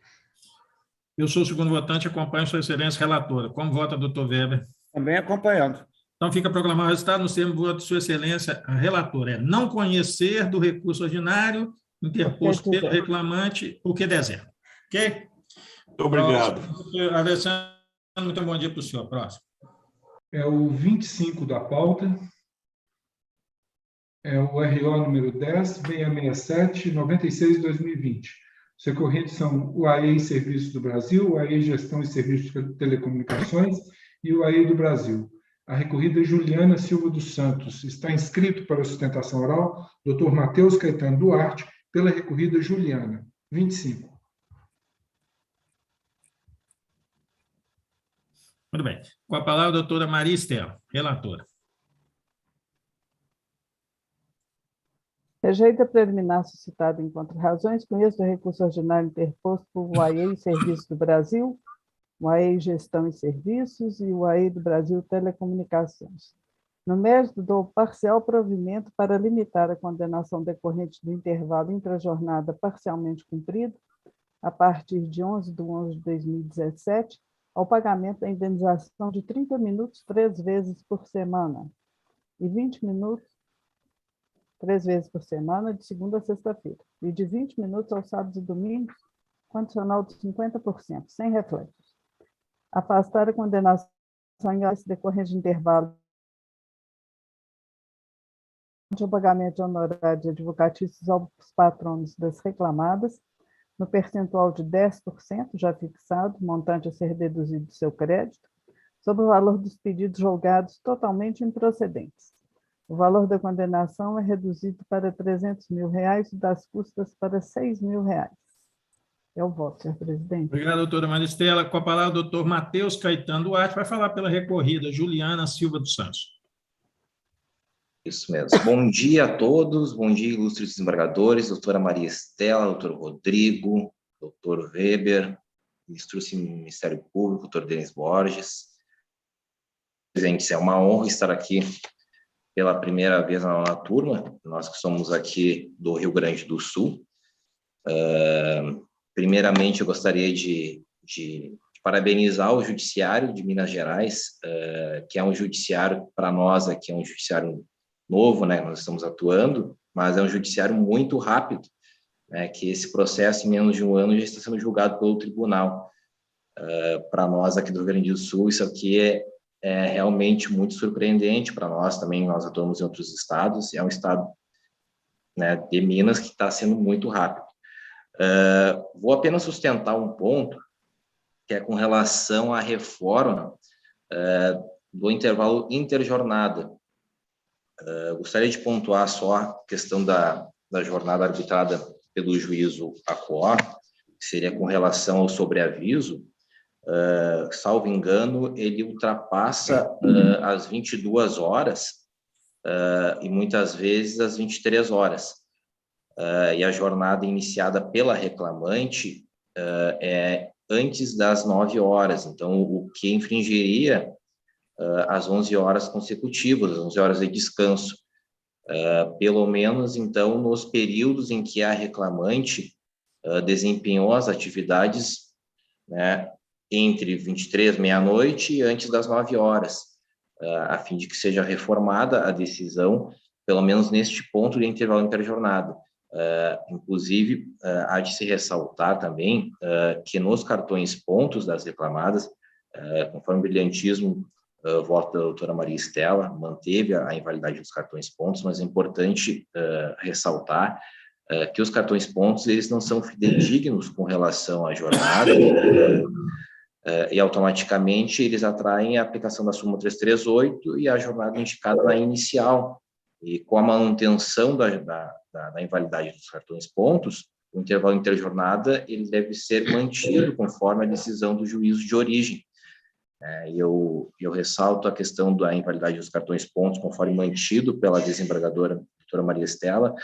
Eu sou o segundo votante, acompanho Sua Excelência relatora. Como vota, doutor Weber? Também acompanhando. Então, fica proclamado o resultado nos termos do voto de Sua Excelência relatora. Não conhecer do recurso ordinário interposto pelo reclamante, o que deserto. Ok? Muito obrigado. Próximo, Alessandro, muito bom dia para o senhor. Próximo. É o 25 da pauta. É o RO número 10.667/96/2020. Os recorrentes são o AE Serviços do Brasil, o AE Gestão e Serviços de Telecomunicações e o AE do Brasil. A recorrida Juliana Silva dos Santos. Está inscrito para a sustentação oral Dr. Matheus Caetano Duarte, pela recorrida Juliana. 25. Muito bem. Com a palavra, a doutora Maria Estela, relatora. Rejeita preliminar suscitado em contra-razões, conheço o recurso ordinário interposto por UAE Serviços do Brasil, UAE Gestão e Serviços e UAE do Brasil Telecomunicações. No mérito do parcial provimento para limitar a condenação decorrente do intervalo intrajornada parcialmente cumprido, a partir de 11/11/2017, ao pagamento da indenização de 30 minutos 3 vezes por semana e 20 minutos 3 vezes por semana, de segunda a sexta-feira, e de 20 minutos aos sábados e domingos, condicional de 50%, sem reflexos. Afastar a condenação em decorrente de intervalo de pagamento de honorários advocatícios aos patronos das reclamadas, no percentual de 10%, já fixado, montante a ser deduzido do seu crédito, sobre o valor dos pedidos julgados totalmente improcedentes. O valor da condenação é reduzido para R$300 mil e das custas para R$6 mil. É o voto, senhor presidente. Obrigado, doutora Maristela. Com a palavra, o doutor Matheus Caetano Duarte, vai falar pela recorrida, Juliana Silva dos Santos. Isso mesmo. Bom dia a todos, bom dia, ilustres desembargadores, doutora Maria Estela, doutor Rodrigo, doutor Weber, ministro-se do Ministério Público, doutor Denis Borges. Presidente, é uma honra estar aqui pela primeira vez na nona turma, nós que somos aqui do Rio Grande do Sul. Primeiramente, eu gostaria de parabenizar o Judiciário de Minas Gerais, que é um judiciário, para nós aqui, é um judiciário novo, né, nós estamos atuando, mas é um judiciário muito rápido, né, que esse processo, em menos de um ano, já está sendo julgado pelo tribunal. Para nós aqui do Rio Grande do Sul, isso aqui é realmente muito surpreendente para nós também, nós atuamos em outros estados, é um estado, né, de Minas que está sendo muito rápido. Vou apenas sustentar um ponto, que é com relação à reforma do intervalo interjornada. Gostaria de pontuar só a questão da jornada arbitrada pelo juízo ACOR, que seria com relação ao sobreaviso. Salvo engano, ele ultrapassa as 22 horas e muitas vezes as 23 horas. E a jornada iniciada pela reclamante é antes das 9 horas, então o que infringiria as 11 horas consecutivas, as 11 horas de descanso. Pelo menos, então, nos períodos em que a reclamante desempenhou as atividades, né, entre 23, meia-noite e antes das 9 horas, a fim de que seja reformada a decisão, pelo menos neste ponto de intervalo interjornada. Inclusive, há de se ressaltar também que nos cartões pontos das reclamadas, conforme o brilhantismo, o voto da doutora Maria Estela manteve a invalidade dos cartões pontos, mas é importante ressaltar que os cartões pontos eles não são fidedignos com relação à jornada e automaticamente eles atraem a aplicação da súmula 338 e a jornada indicada na inicial. E com a manutenção da invalidade dos cartões pontos, o intervalo interjornada ele deve ser mantido conforme a decisão do juízo de origem. E eu ressalto a questão da invalidade dos cartões pontos, conforme mantido pela desembargadora doutora Maria Estela,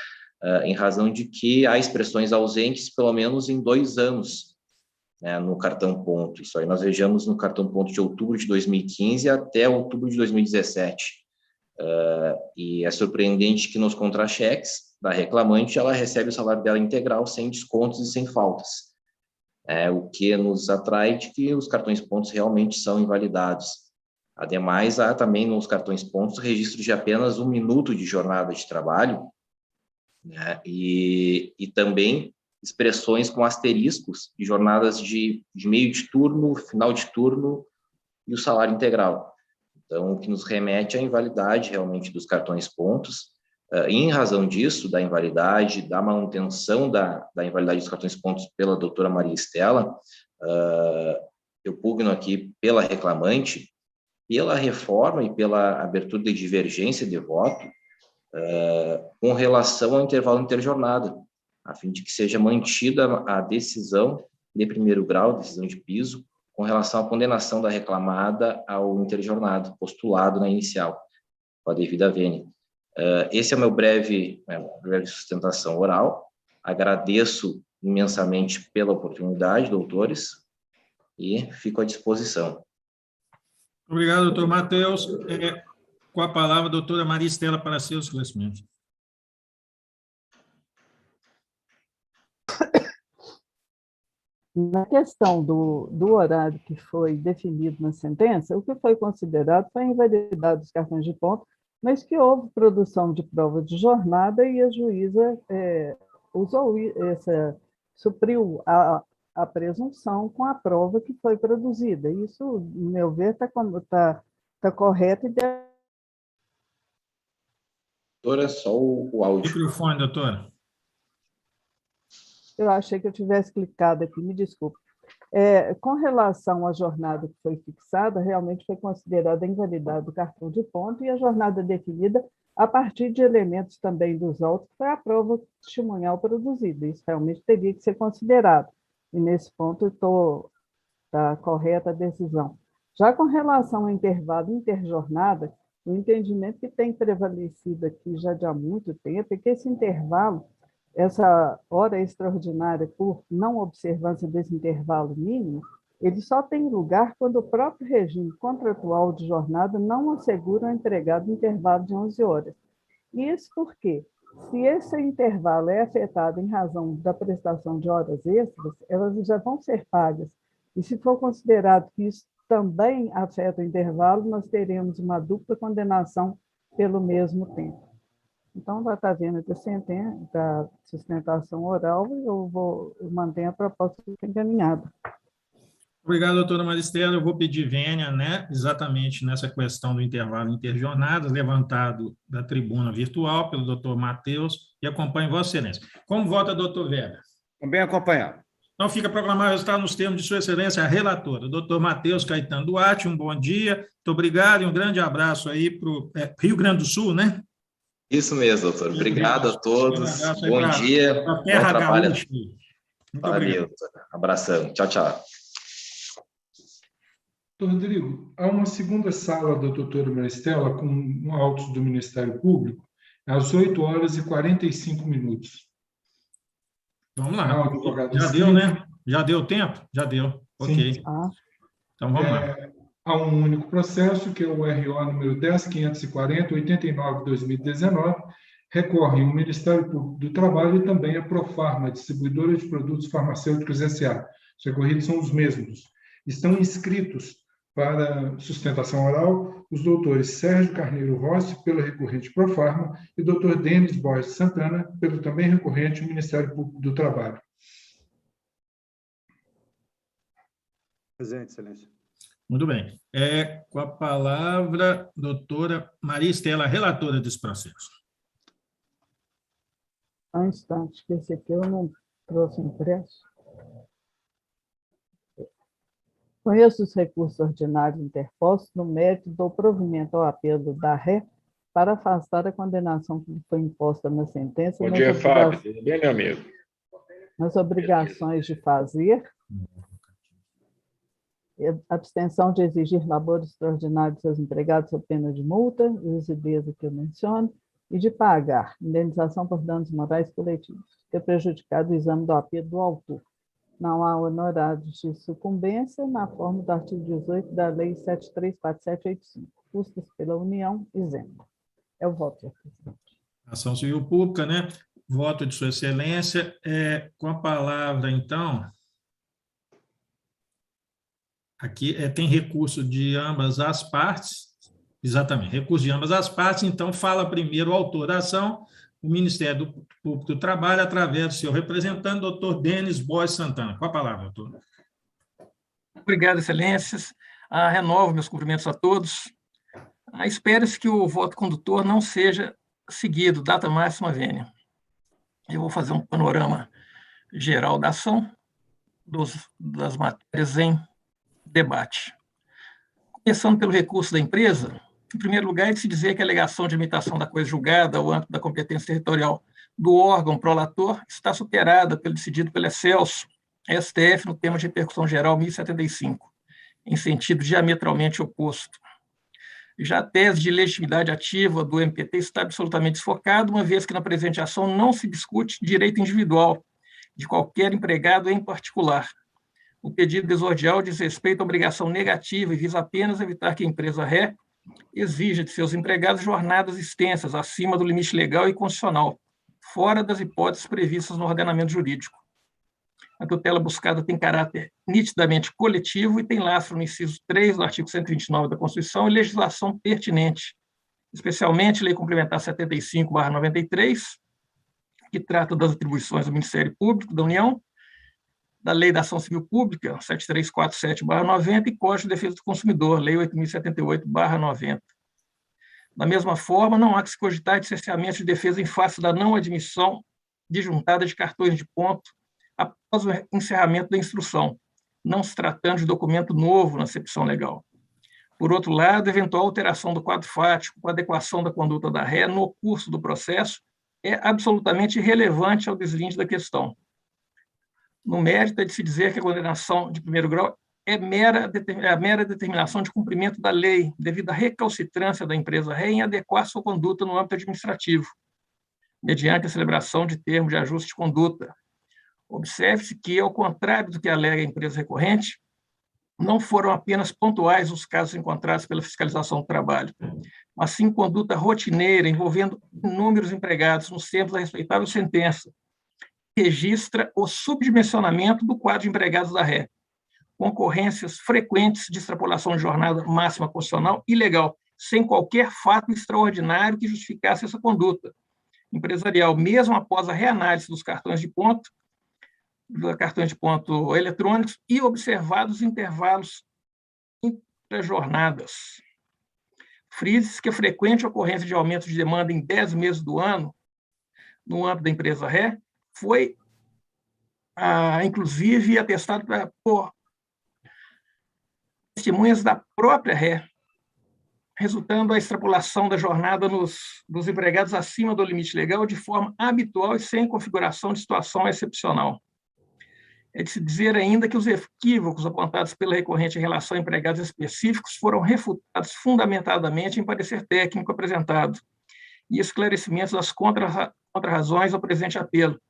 em razão de que há expressões ausentes pelo menos em 2 anos, né, no cartão ponto. Isso aí nós vejamos no cartão ponto de outubro de 2015 até outubro de 2017. E é surpreendente que nos contra-cheques da reclamante ela recebe o salário dela integral, sem descontos e sem faltas. O que nos atrai de que os cartões pontos realmente são invalidados. Ademais, há também nos cartões pontos registro de apenas 1 minuto de jornada de trabalho, né, e também expressões com asteriscos de jornadas de meio de turno, final de turno e o salário integral. Então, o que nos remete à invalidade realmente dos cartões pontos. Em razão disso, da invalidade, da manutenção da invalidade dos cartões pontos pela doutora Maria Estela, eu pugno aqui pela reclamante, pela reforma e pela abertura de divergência de voto com relação ao intervalo interjornada, a fim de que seja mantida a decisão de primeiro grau, decisão de piso, com relação à condenação da reclamada ao interjornado, postulado na inicial, com a devida vênia. Esse é o meu breve sustentação oral. Agradeço imensamente pela oportunidade, doutores, e fico à disposição. Obrigado, doutor Matheus. Com a palavra, a doutora Maria Estela, para seus esclarecimentos. Na questão do horário que foi definido na sentença, o que foi considerado foi a invalidade dos cartões de ponto, mas que houve produção de prova de jornada e a juíza supriu a presunção com a prova que foi produzida. Isso, no meu ver, está correto e deve... Doutora, só o áudio. Microfone, doutora. Eu achei que eu tivesse clicado aqui, me desculpe. Com relação à jornada que foi fixada, realmente foi considerada a invalidade do cartão de ponto e a jornada definida a partir de elementos também dos autos, que foi a prova testemunhal produzida. Isso realmente teria que ser considerado. E, nesse ponto, está correta a decisão. Já com relação ao intervalo interjornada, o entendimento que tem prevalecido aqui já de há muito tempo é que esse intervalo, essa hora extraordinária por não observância desse intervalo mínimo, ele só tem lugar quando o próprio regime contratual de jornada não assegura ao empregado intervalo de 11 horas. E isso porque, se esse intervalo é afetado em razão da prestação de horas extras, elas já vão ser pagas. E se for considerado que isso também afeta o intervalo, nós teremos uma dupla condenação pelo mesmo tempo. Então, já está vendo da sustentação oral, eu mantenho a proposta encaminhada. Obrigado, doutora Maristela. Eu vou pedir vênia, exatamente nessa questão do intervalo interjornadas, levantado da tribuna virtual pelo doutor Matheus, e acompanho Vossa Excelência. Como vota, doutor Weber? Também acompanhado. Então, fica proclamado o resultado nos termos de Sua Excelência, a relatora, doutor Matheus Caetano Duarte. Um bom dia, muito obrigado e um grande abraço aí para o Rio Grande do Sul, né? Isso mesmo, doutor. Obrigado a todos. Bom dia. Bom trabalho. Valeu, doutor. Abração. Tchau, tchau. Doutor Rodrigo, há uma segunda sala da doutora Maristela com autos do Ministério Público às 8h45. Vamos lá. Já deu, né? Já deu tempo? Já deu. Ok. Sim. Então, vamos lá. Há um único processo, que é o RO número 10.540/89/2019, recorre o Ministério Público do Trabalho e também a Profarma, distribuidora de produtos farmacêuticos S.A. Os recorridos são os mesmos. Estão inscritos para sustentação oral os doutores Sérgio Carneiro Rossi, pelo recorrente Profarma, e doutor Denis Borges Santana, pelo também recorrente Ministério Público do Trabalho. Presente, Excelência. Muito bem. Com a palavra, doutora Maria Estela, relatora desse processo. Um instante, que esse aqui eu não trouxe impresso. Conheço os recursos ordinários interpostos no mérito do provimento ao apelo da ré para afastar a condenação que foi imposta na sentença. Bom dia, Fábio. Tudo bem, meu amigo? Nas obrigações de fazer, abstenção de exigir labores extraordinários aos empregados sob pena de multa, rigidez que eu menciono, e de pagar indenização por danos morais coletivos, que é prejudicado o exame do apelo do autor. Não há honorários de sucumbência na forma do artigo 18 da Lei 734785. Custos pela União, isento. É o voto, senhor presidente. Ação Civil Pública, né? Voto de Sua Excelência. Com a palavra, então, aqui tem recurso de ambas as partes. Exatamente, recurso de ambas as partes. Então, fala primeiro o autor da ação, o Ministério Público do Trabalho, através do seu representante, doutor Denis Borges Santana. Com a palavra, doutor. Obrigado, excelências. Renovo meus cumprimentos a todos. Espera-se que o voto condutor não seja seguido, data máxima vênia. Eu vou fazer um panorama geral da ação, das matérias em debate. Começando pelo recurso da empresa, em primeiro lugar, é de se dizer que a alegação de imitação da coisa julgada ao âmbito da competência territorial do órgão prolator está superada pelo decidido pelo Excelso STF no tema de repercussão geral 1075. em sentido diametralmente oposto. Já a tese de legitimidade ativa do MPT está absolutamente desfocada, uma vez que na presente ação não se discute direito individual de qualquer empregado em particular. O pedido desordial diz respeito à obrigação negativa e visa apenas evitar que a empresa ré exija de seus empregados jornadas extensas, acima do limite legal e constitucional, fora das hipóteses previstas no ordenamento jurídico. A tutela buscada tem caráter nitidamente coletivo e tem lastro no inciso 3 do artigo 129 da Constituição e legislação pertinente, especialmente Lei Complementar 75/93, que trata das atribuições do Ministério Público da União, da Lei da Ação Civil Pública, 7347/90, e Código de Defesa do Consumidor, Lei 8078/90. Da mesma forma, não há que se cogitar de cerceamento de defesa em face da não admissão de juntada de cartões de ponto após o encerramento da instrução, não se tratando de documento novo na acepção legal. Por outro lado, eventual alteração do quadro fático com adequação da conduta da ré no curso do processo é absolutamente irrelevante ao deslinde da questão. No mérito, é de se dizer que a condenação de primeiro grau é a mera determinação de cumprimento da lei, devido à recalcitrância da empresa ré em adequar sua conduta no âmbito administrativo, mediante a celebração de termo de ajuste de conduta. Observe-se que, ao contrário do que alega a empresa recorrente, não foram apenas pontuais os casos encontrados pela fiscalização do trabalho, mas sim conduta rotineira envolvendo inúmeros empregados nos termos da respeitável sentença, que registra o subdimensionamento do quadro de empregados da ré, concorrências frequentes de extrapolação de jornada máxima constitucional ilegal, sem qualquer fato extraordinário que justificasse essa conduta empresarial, mesmo após a reanálise dos cartões de ponto eletrônicos e observados intervalos entre jornadas. Frise que a frequente ocorrência de aumento de demanda em 10 meses do ano, no âmbito da empresa ré, foi, inclusive, atestado por testemunhas da própria ré, resultando a extrapolação da jornada dos empregados acima do limite legal de forma habitual e sem configuração de situação excepcional. É de se dizer ainda que os equívocos apontados pela recorrente em relação a empregados específicos foram refutados fundamentadamente em parecer técnico apresentado e esclarecimentos das contra-razões ao presente apelo,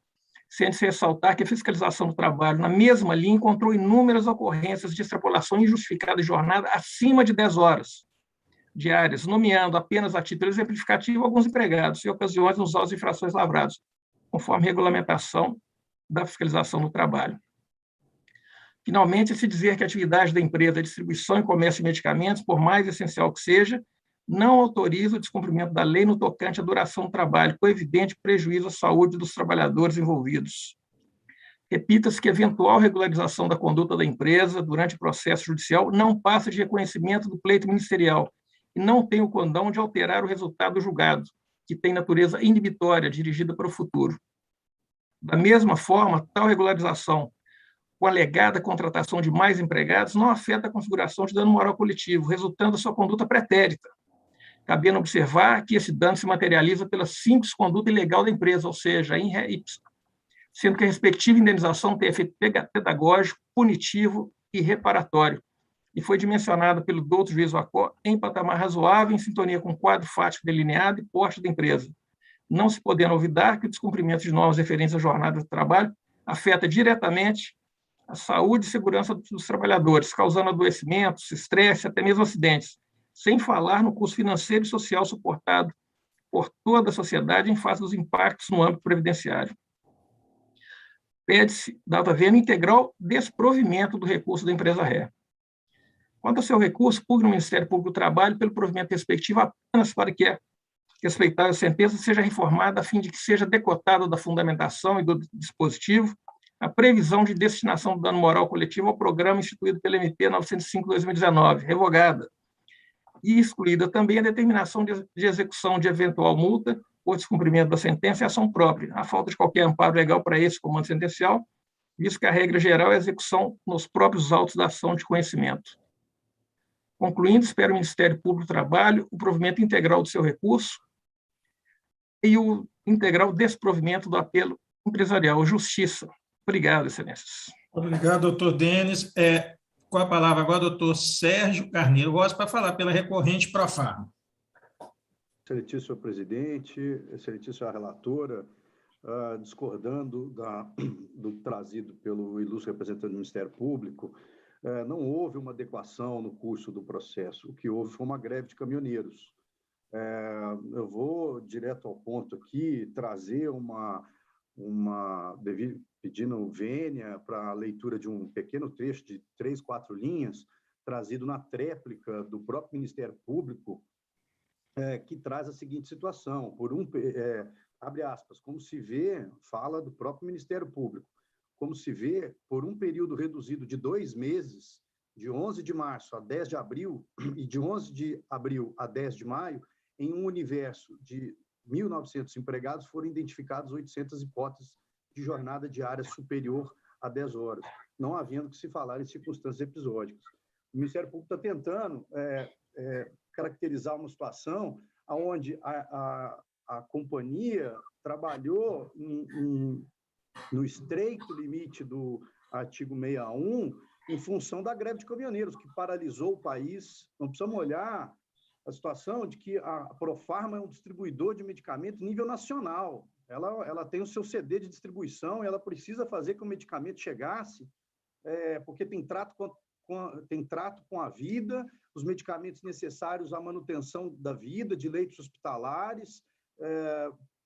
sendo-se ressaltar que a fiscalização do trabalho, na mesma linha, encontrou inúmeras ocorrências de extrapolação injustificada de jornada acima de 10 horas diárias, nomeando apenas a título exemplificativo alguns empregados e ocasiões nos autos de infrações lavrados, conforme regulamentação da fiscalização do trabalho. Finalmente, se dizer que a atividade da empresa, distribuição e comércio de medicamentos, por mais essencial que seja, não autoriza o descumprimento da lei no tocante à duração do trabalho, com evidente prejuízo à saúde dos trabalhadores envolvidos. Repita-se que a eventual regularização da conduta da empresa durante o processo judicial não passa de reconhecimento do pleito ministerial e não tem o condão de alterar o resultado do julgado, que tem natureza inibitória, dirigida para o futuro. Da mesma forma, tal regularização, com a alegada contratação de mais empregados, não afeta a configuração de dano moral coletivo, resultando da sua conduta pretérita, cabendo observar que esse dano se materializa pela simples conduta ilegal da empresa, ou seja, in re ipsa, sendo que a respectiva indenização tem efeito pedagógico, punitivo e reparatório, e foi dimensionada pelo douto juiz Wacó em patamar razoável, em sintonia com o quadro fático delineado e porte da empresa, não se podendo olvidar que o descumprimento de normas referentes à jornada de trabalho afeta diretamente a saúde e segurança dos trabalhadores, causando adoecimentos, estresse, até mesmo acidentes, sem falar no custo financeiro e social suportado por toda a sociedade em face dos impactos no âmbito previdenciário. Pede-se, data vênia, integral desprovimento do recurso da empresa ré. Quanto ao seu recurso, pugna no Ministério Público do Trabalho pelo provimento respectivo apenas para que a respeitável sentença seja reformada a fim de que seja decotada da fundamentação e do dispositivo a previsão de destinação do dano moral coletivo ao programa instituído pela MP 905/2019, revogada, e excluída também a determinação de execução de eventual multa ou descumprimento da sentença e ação própria, a falta de qualquer amparo legal para esse comando sentencial, visto que a regra geral é a execução nos próprios autos da ação de conhecimento. Concluindo, espero o Ministério Público do Trabalho o provimento integral do seu recurso e o integral desprovimento do apelo empresarial. Justiça. Obrigado, excelências. Obrigado, doutor Denis. Com a palavra agora, doutor Sérgio Carneiro Rossi, para falar pela recorrente Profarma. Excelentíssimo presidente, excelentíssima relatora, discordando do trazido pelo ilustre representante do Ministério Público, não houve uma adequação no curso do processo. O que houve foi uma greve de caminhoneiros. Eu vou direto ao ponto aqui, trazer pedindo vênia para a leitura de um pequeno trecho de 3, 4 linhas, trazido na tréplica do próprio Ministério Público, que traz a seguinte situação, abre aspas, como se vê, fala do próprio Ministério Público, como se vê, por um período reduzido de 2 meses, de 11 de março a 10 de abril, e de 11 de abril a 10 de maio, em um universo de 1.900 empregados, foram identificadas 800 hipóteses de jornada diária superior a 10 horas, não havendo que se falar em circunstâncias episódicas. O Ministério Público está tentando caracterizar uma situação onde a companhia trabalhou no estreito limite do artigo 61 em função da greve de caminhoneiros, que paralisou o país. Não precisamos olhar a situação de que a Profarma é um distribuidor de medicamentos nível nacional. Ela tem o seu CD de distribuição e ela precisa fazer que o medicamento chegasse, porque tem trato com a vida, os medicamentos necessários à manutenção da vida, de leitos hospitalares,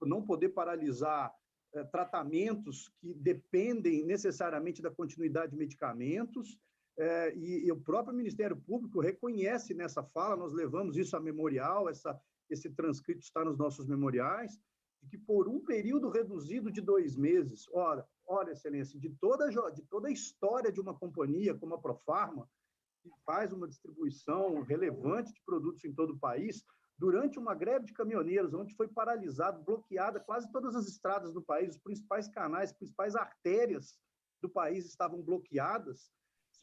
não poder paralisar tratamentos que dependem necessariamente da continuidade de medicamentos, e o próprio Ministério Público reconhece nessa fala, nós levamos isso a memorial, esse transcrito está nos nossos memoriais, de que por um período reduzido de 2 meses, olha, Excelência, de toda a história de uma companhia como a Profarma, que faz uma distribuição relevante de produtos em todo o país, durante uma greve de caminhoneiros, onde foi paralisado, bloqueada quase todas as estradas do país, os principais canais, as principais artérias do país estavam bloqueadas,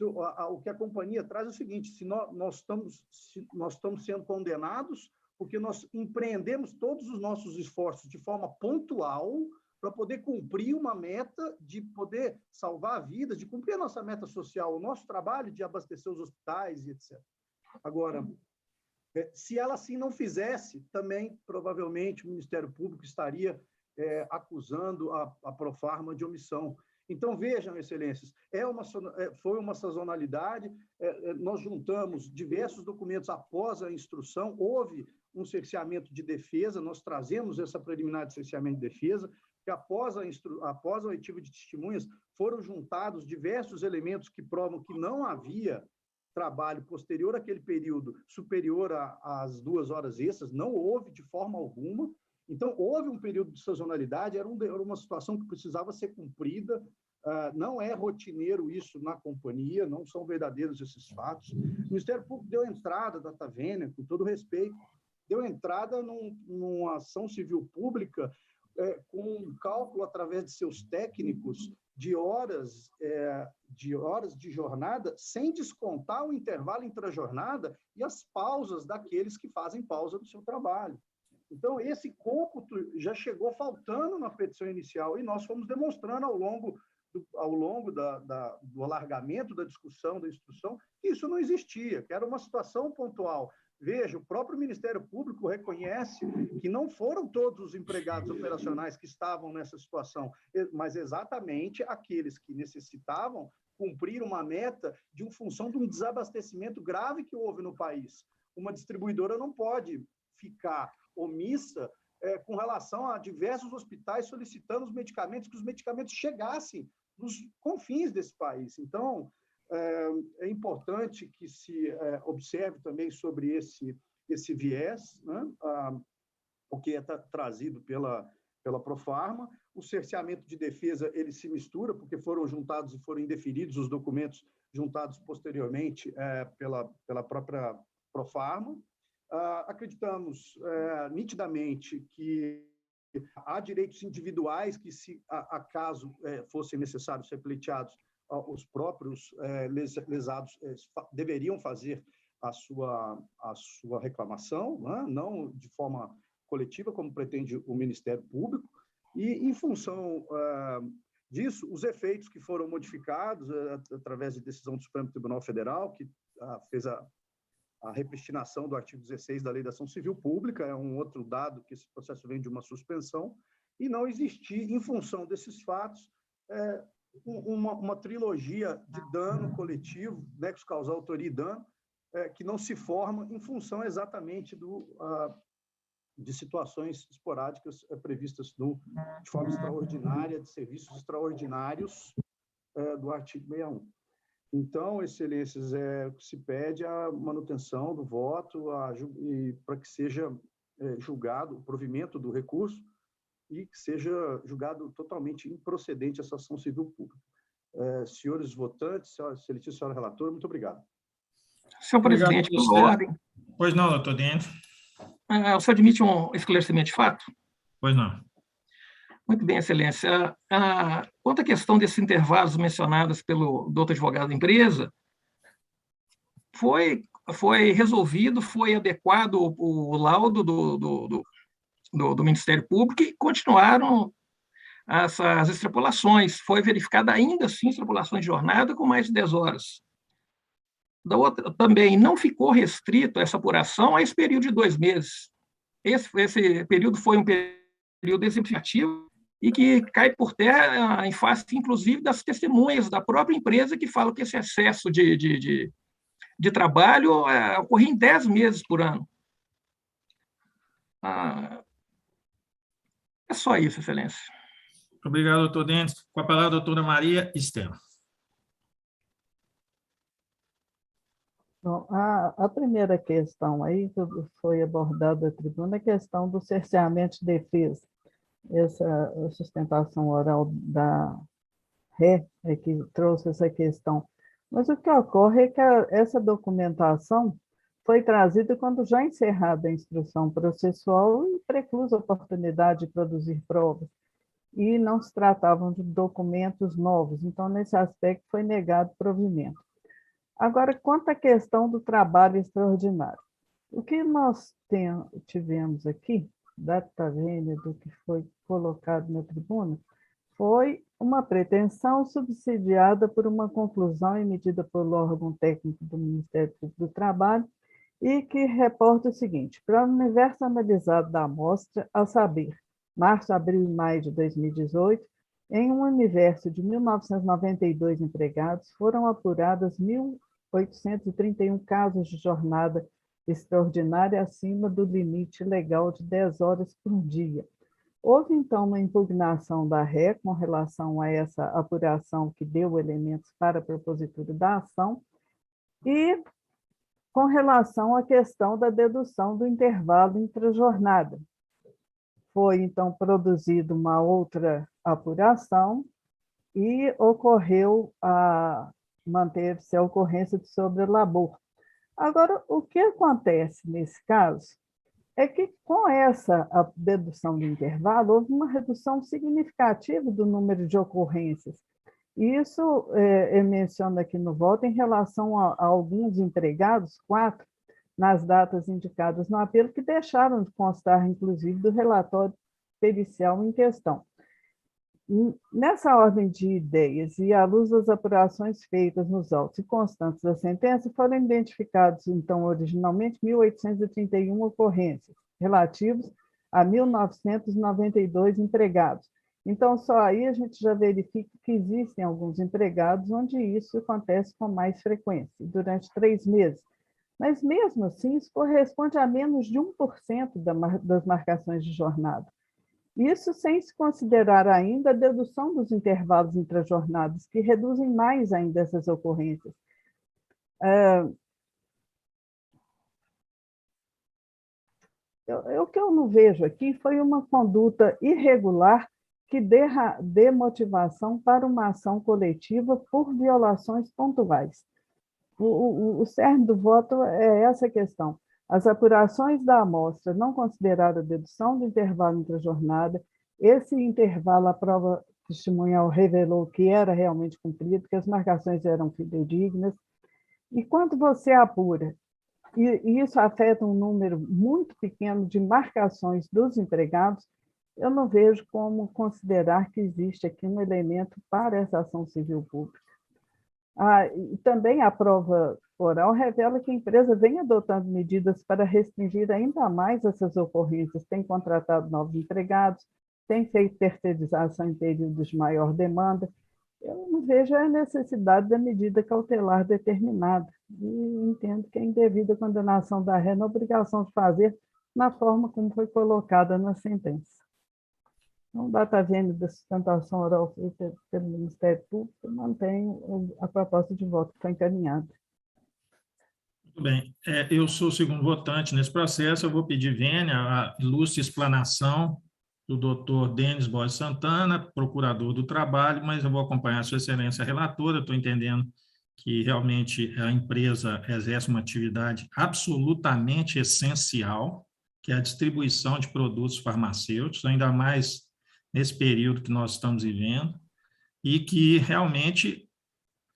o que a companhia traz é o seguinte, se nós estamos sendo condenados porque nós empreendemos todos os nossos esforços de forma pontual para poder cumprir uma meta de poder salvar vidas, de cumprir a nossa meta social, o nosso trabalho de abastecer os hospitais e etc. Agora, se ela assim não fizesse, também, provavelmente, o Ministério Público estaria acusando a Profarma de omissão. Então, vejam, Excelências, foi uma sazonalidade, nós juntamos diversos documentos após a instrução, houve um cerceamento de defesa, nós trazemos essa preliminar de cerceamento de defesa, que após a oitiva de testemunhas, foram juntados diversos elementos que provam que não havia trabalho posterior àquele período superior às 2 horas extras, não houve de forma alguma. Então, houve um período de sazonalidade, era uma situação que precisava ser cumprida, não é rotineiro isso na companhia, não são verdadeiros esses fatos. O Ministério Público deu entrada da Tavênia, com todo respeito, deu entrada numa ação civil pública com um cálculo através de seus técnicos de horas de jornada, sem descontar o intervalo intra-jornada e as pausas daqueles que fazem pausa do seu trabalho. Então, esse cômputo já chegou faltando na petição inicial e nós fomos demonstrando ao longo do alargamento da discussão, da instrução, que isso não existia, que era uma situação pontual. Veja, o próprio Ministério Público reconhece que não foram todos os empregados operacionais que estavam nessa situação, mas exatamente aqueles que necessitavam cumprir uma meta em função de um desabastecimento grave que houve no país. Uma distribuidora não pode ficar omissa com relação a diversos hospitais solicitando os medicamentos, que os medicamentos chegassem nos confins desse país. Então, é importante que se observe também sobre esse viés, né? O que é trazido pela Profarma. O cerceamento de defesa, ele se mistura, porque foram juntados e foram indeferidos os documentos juntados posteriormente pela própria Profarma. Acreditamos nitidamente que há direitos individuais que, se acaso fossem necessários ser pleiteados, os próprios lesados deveriam fazer a sua reclamação, né? Não de forma coletiva, como pretende o Ministério Público, e em função disso, os efeitos que foram modificados através de decisão do Supremo Tribunal Federal, que fez a repristinação do artigo 16 da Lei da Ação Civil Pública, é um outro dado que esse processo vem de uma suspensão, e não existir, em função desses fatos, uma trilogia de dano coletivo, nexo causal, autoria e dano, que não se forma em função exatamente de situações esporádicas previstas de forma extraordinária, de serviços extraordinários do artigo 61. Então, excelências, se pede a manutenção do voto para que seja julgado o provimento do recurso e que seja julgado totalmente improcedente essa ação civil pública. Senhores votantes, senhora relatora, muito obrigado. Senhor presidente, por ordem. Pois não, doutor Dente. O senhor admite um esclarecimento de fato? Pois não. Muito bem, excelência. Quanto à questão desses intervalos mencionados pelo doutor advogado da empresa, foi resolvido, foi adequado o laudo do Ministério Público e continuaram essas extrapolações. Foi verificada ainda assim extrapolações de jornada com mais de 10 horas. Da outra, também não ficou restrito essa apuração a esse período de 2 meses. Esse período foi um período exemplificativo e que cai por terra em face, inclusive, das testemunhas da própria empresa que falam que esse excesso de trabalho ocorria em 10 meses por ano. É só isso, excelência. Obrigado, doutor Dentes. Com a palavra, a doutora Maria Estela. Bom, a primeira questão aí que foi abordada na tribuna é a questão do cerceamento de defesa. Essa sustentação oral da Ré é que trouxe essa questão. Mas o que ocorre é que essa documentação foi trazida quando já encerrada a instrução processual e preclusa a oportunidade de produzir provas. E não se tratavam de documentos novos. Então, nesse aspecto, foi negado provimento. Agora, quanto à questão do trabalho extraordinário, o que nós tivemos aqui, data vênia do que foi colocado na tribuna, foi uma pretensão subsidiada por uma conclusão emitida pelo órgão técnico do Ministério Público do Trabalho e que reporta o seguinte: para o universo analisado da amostra, a saber, março, abril e maio de 2018, em um universo de 1.992 empregados, foram apuradas 1.831 casos de jornada extraordinária acima do limite legal de 10 horas por dia. Houve, então, uma impugnação da Ré com relação a essa apuração que deu elementos para a propositura da ação e com relação à questão da dedução do intervalo intrajornada. Foi, então, produzida uma outra apuração e ocorreu manter-se a ocorrência de sobrelabor. Agora, o que acontece nesse caso é que, com essa dedução do intervalo, houve uma redução significativa do número de ocorrências. Isso eu menciono aqui no voto em relação a alguns empregados, 4, nas datas indicadas no apelo, que deixaram de constar, inclusive, do relatório pericial em questão. Nessa ordem de ideias e à luz das apurações feitas nos autos e constantes da sentença, foram identificados, então, originalmente, 1.831 ocorrências, relativos a 1.992 empregados. Então, só aí a gente já verifica que existem alguns empregados onde isso acontece com mais frequência, durante 3 meses. Mas, mesmo assim, isso corresponde a menos de 1% das marcações de jornada. Isso sem se considerar ainda a dedução dos intervalos intrajornadas, que reduzem mais ainda essas ocorrências. O que eu não vejo aqui foi uma conduta irregular que dê motivação para uma ação coletiva por violações pontuais. O cerne do voto é essa questão. As apurações da amostra não consideraram a dedução do intervalo intrajornada. Esse intervalo, a prova testemunhal revelou que era realmente cumprido, que as marcações eram fidedignas. E quando você apura, e isso afeta um número muito pequeno de marcações dos empregados, eu não vejo como considerar que existe aqui um elemento para essa ação civil pública. E também a prova oral revela que a empresa vem adotando medidas para restringir ainda mais essas ocorrências, tem contratado novos empregados, tem feito terceirização em períodos de maior demanda. Eu não vejo a necessidade da medida cautelar determinada e entendo que é indevida a condenação da ré na obrigação de fazer na forma como foi colocada na sentença. Então, data vênia da sustentação oral feita pelo Ministério Público, mantenho a proposta de voto que foi encaminhada. Muito bem. Eu sou o segundo votante nesse processo, eu vou pedir vênia a ilustre explanação do doutor Denis Borges Santana, procurador do trabalho, mas eu vou acompanhar a sua excelência relatora, estou entendendo que realmente a empresa exerce uma atividade absolutamente essencial, que é a distribuição de produtos farmacêuticos, ainda mais nesse período que nós estamos vivendo, e que realmente,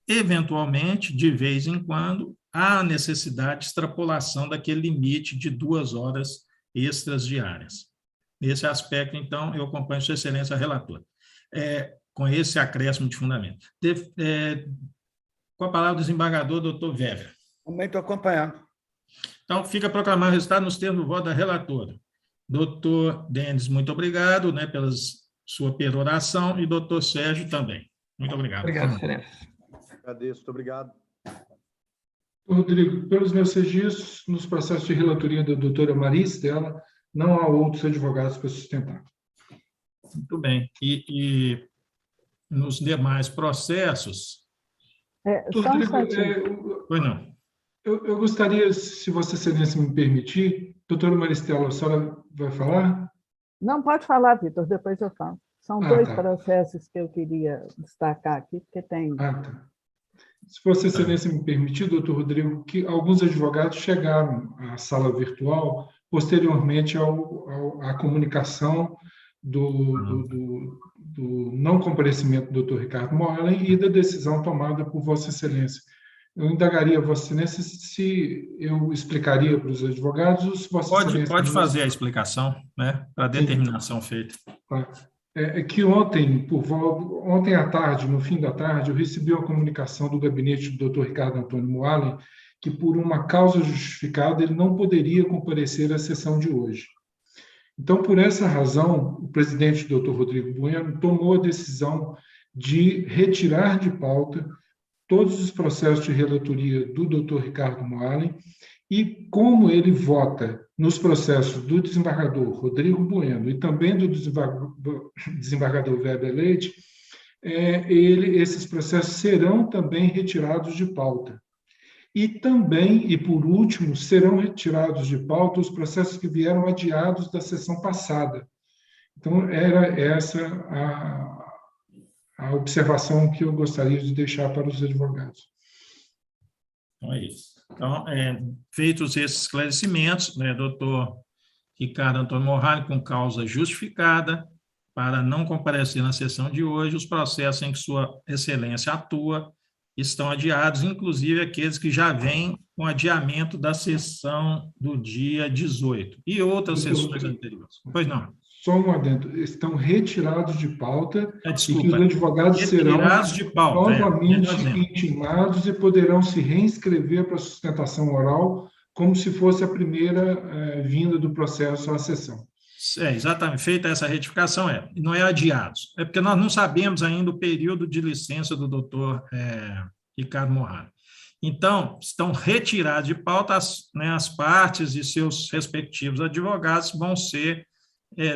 eventualmente, de vez em quando, há necessidade de extrapolação daquele limite de 2 horas extras diárias. Nesse aspecto, então, eu acompanho Sua Excelência relatora, com esse acréscimo de fundamento. Com a palavra do desembargador, doutor Weber. Também estou acompanhando. Então, fica proclamado o resultado nos termos do voto da relatora. Doutor Denis, muito obrigado, né, pela sua peroração, e doutor Sérgio também. Muito obrigado. Obrigado, excelência. Agradeço, muito obrigado. Rodrigo, pelos meus registros, nos processos de relatoria da doutora Maria Estela, não há outros advogados para sustentar. Muito bem. E nos demais processos... Rodrigo, Pois não. Eu gostaria, se Vossa Excelência me permitir, doutora Maria Estela, a senhora vai falar? Não, pode falar, Vitor, depois eu falo. São 2 processos que eu queria destacar aqui, porque tem... Tá. Se Vossa Excelência me permitir, doutor Rodrigo, que alguns advogados chegaram à sala virtual posteriormente à comunicação do não comparecimento do doutor Ricardo Moalen e da decisão tomada por Vossa Excelência. Eu indagaria a Vossa Excelência se eu explicaria para os advogados ou se Vossa Excelência... Pode fazer a explicação, né, para a determinação feita. É que ontem à tarde, no fim da tarde, eu recebi uma comunicação do gabinete do Dr. Ricardo Antônio Moalen que, por uma causa justificada, ele não poderia comparecer à sessão de hoje. Então, por essa razão, o presidente, Dr. Rodrigo Bueno, tomou a decisão de retirar de pauta todos os processos de relatoria do Dr. Ricardo Moalen e, como ele vota nos processos do desembargador Rodrigo Bueno e também do desembargador Weber Leite, esses processos serão também retirados de pauta. E também, e por último, serão retirados de pauta os processos que vieram adiados da sessão passada. Então, era essa a observação que eu gostaria de deixar para os advogados. Então, é isso. Então, feitos esses esclarecimentos, né, doutor Ricardo Antônio Moalen, com causa justificada, para não comparecer na sessão de hoje, os processos em que Sua Excelência atua estão adiados, inclusive aqueles que já vêm com adiamento da sessão do dia 18 e outras sessões anteriores. Pois não. Só um adendo, estão retirados de pauta desculpa, e que os advogados serão de pauta, novamente intimados e poderão se reinscrever para a sustentação oral como se fosse a primeira vinda do processo à sessão. Exatamente, feita essa retificação, não é adiados, é porque nós não sabemos ainda o período de licença do doutor Ricardo Moalen. Então, estão retirados de pauta, as partes e seus respectivos advogados vão ser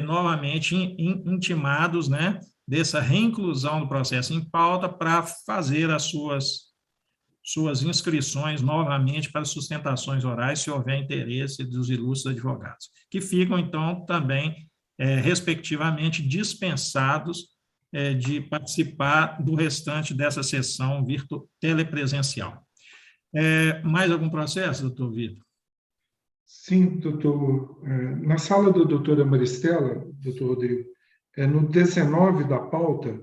novamente intimados, né, dessa reinclusão do processo em pauta para fazer as suas inscrições novamente para sustentações orais, se houver interesse dos ilustres advogados, que ficam, então, também, respectivamente, dispensados de participar do restante dessa sessão telepresencial. Mais algum processo, doutor Vitor? Sim, doutor. Na sala da doutora Maristela, doutor Rodrigo, no 19 da pauta,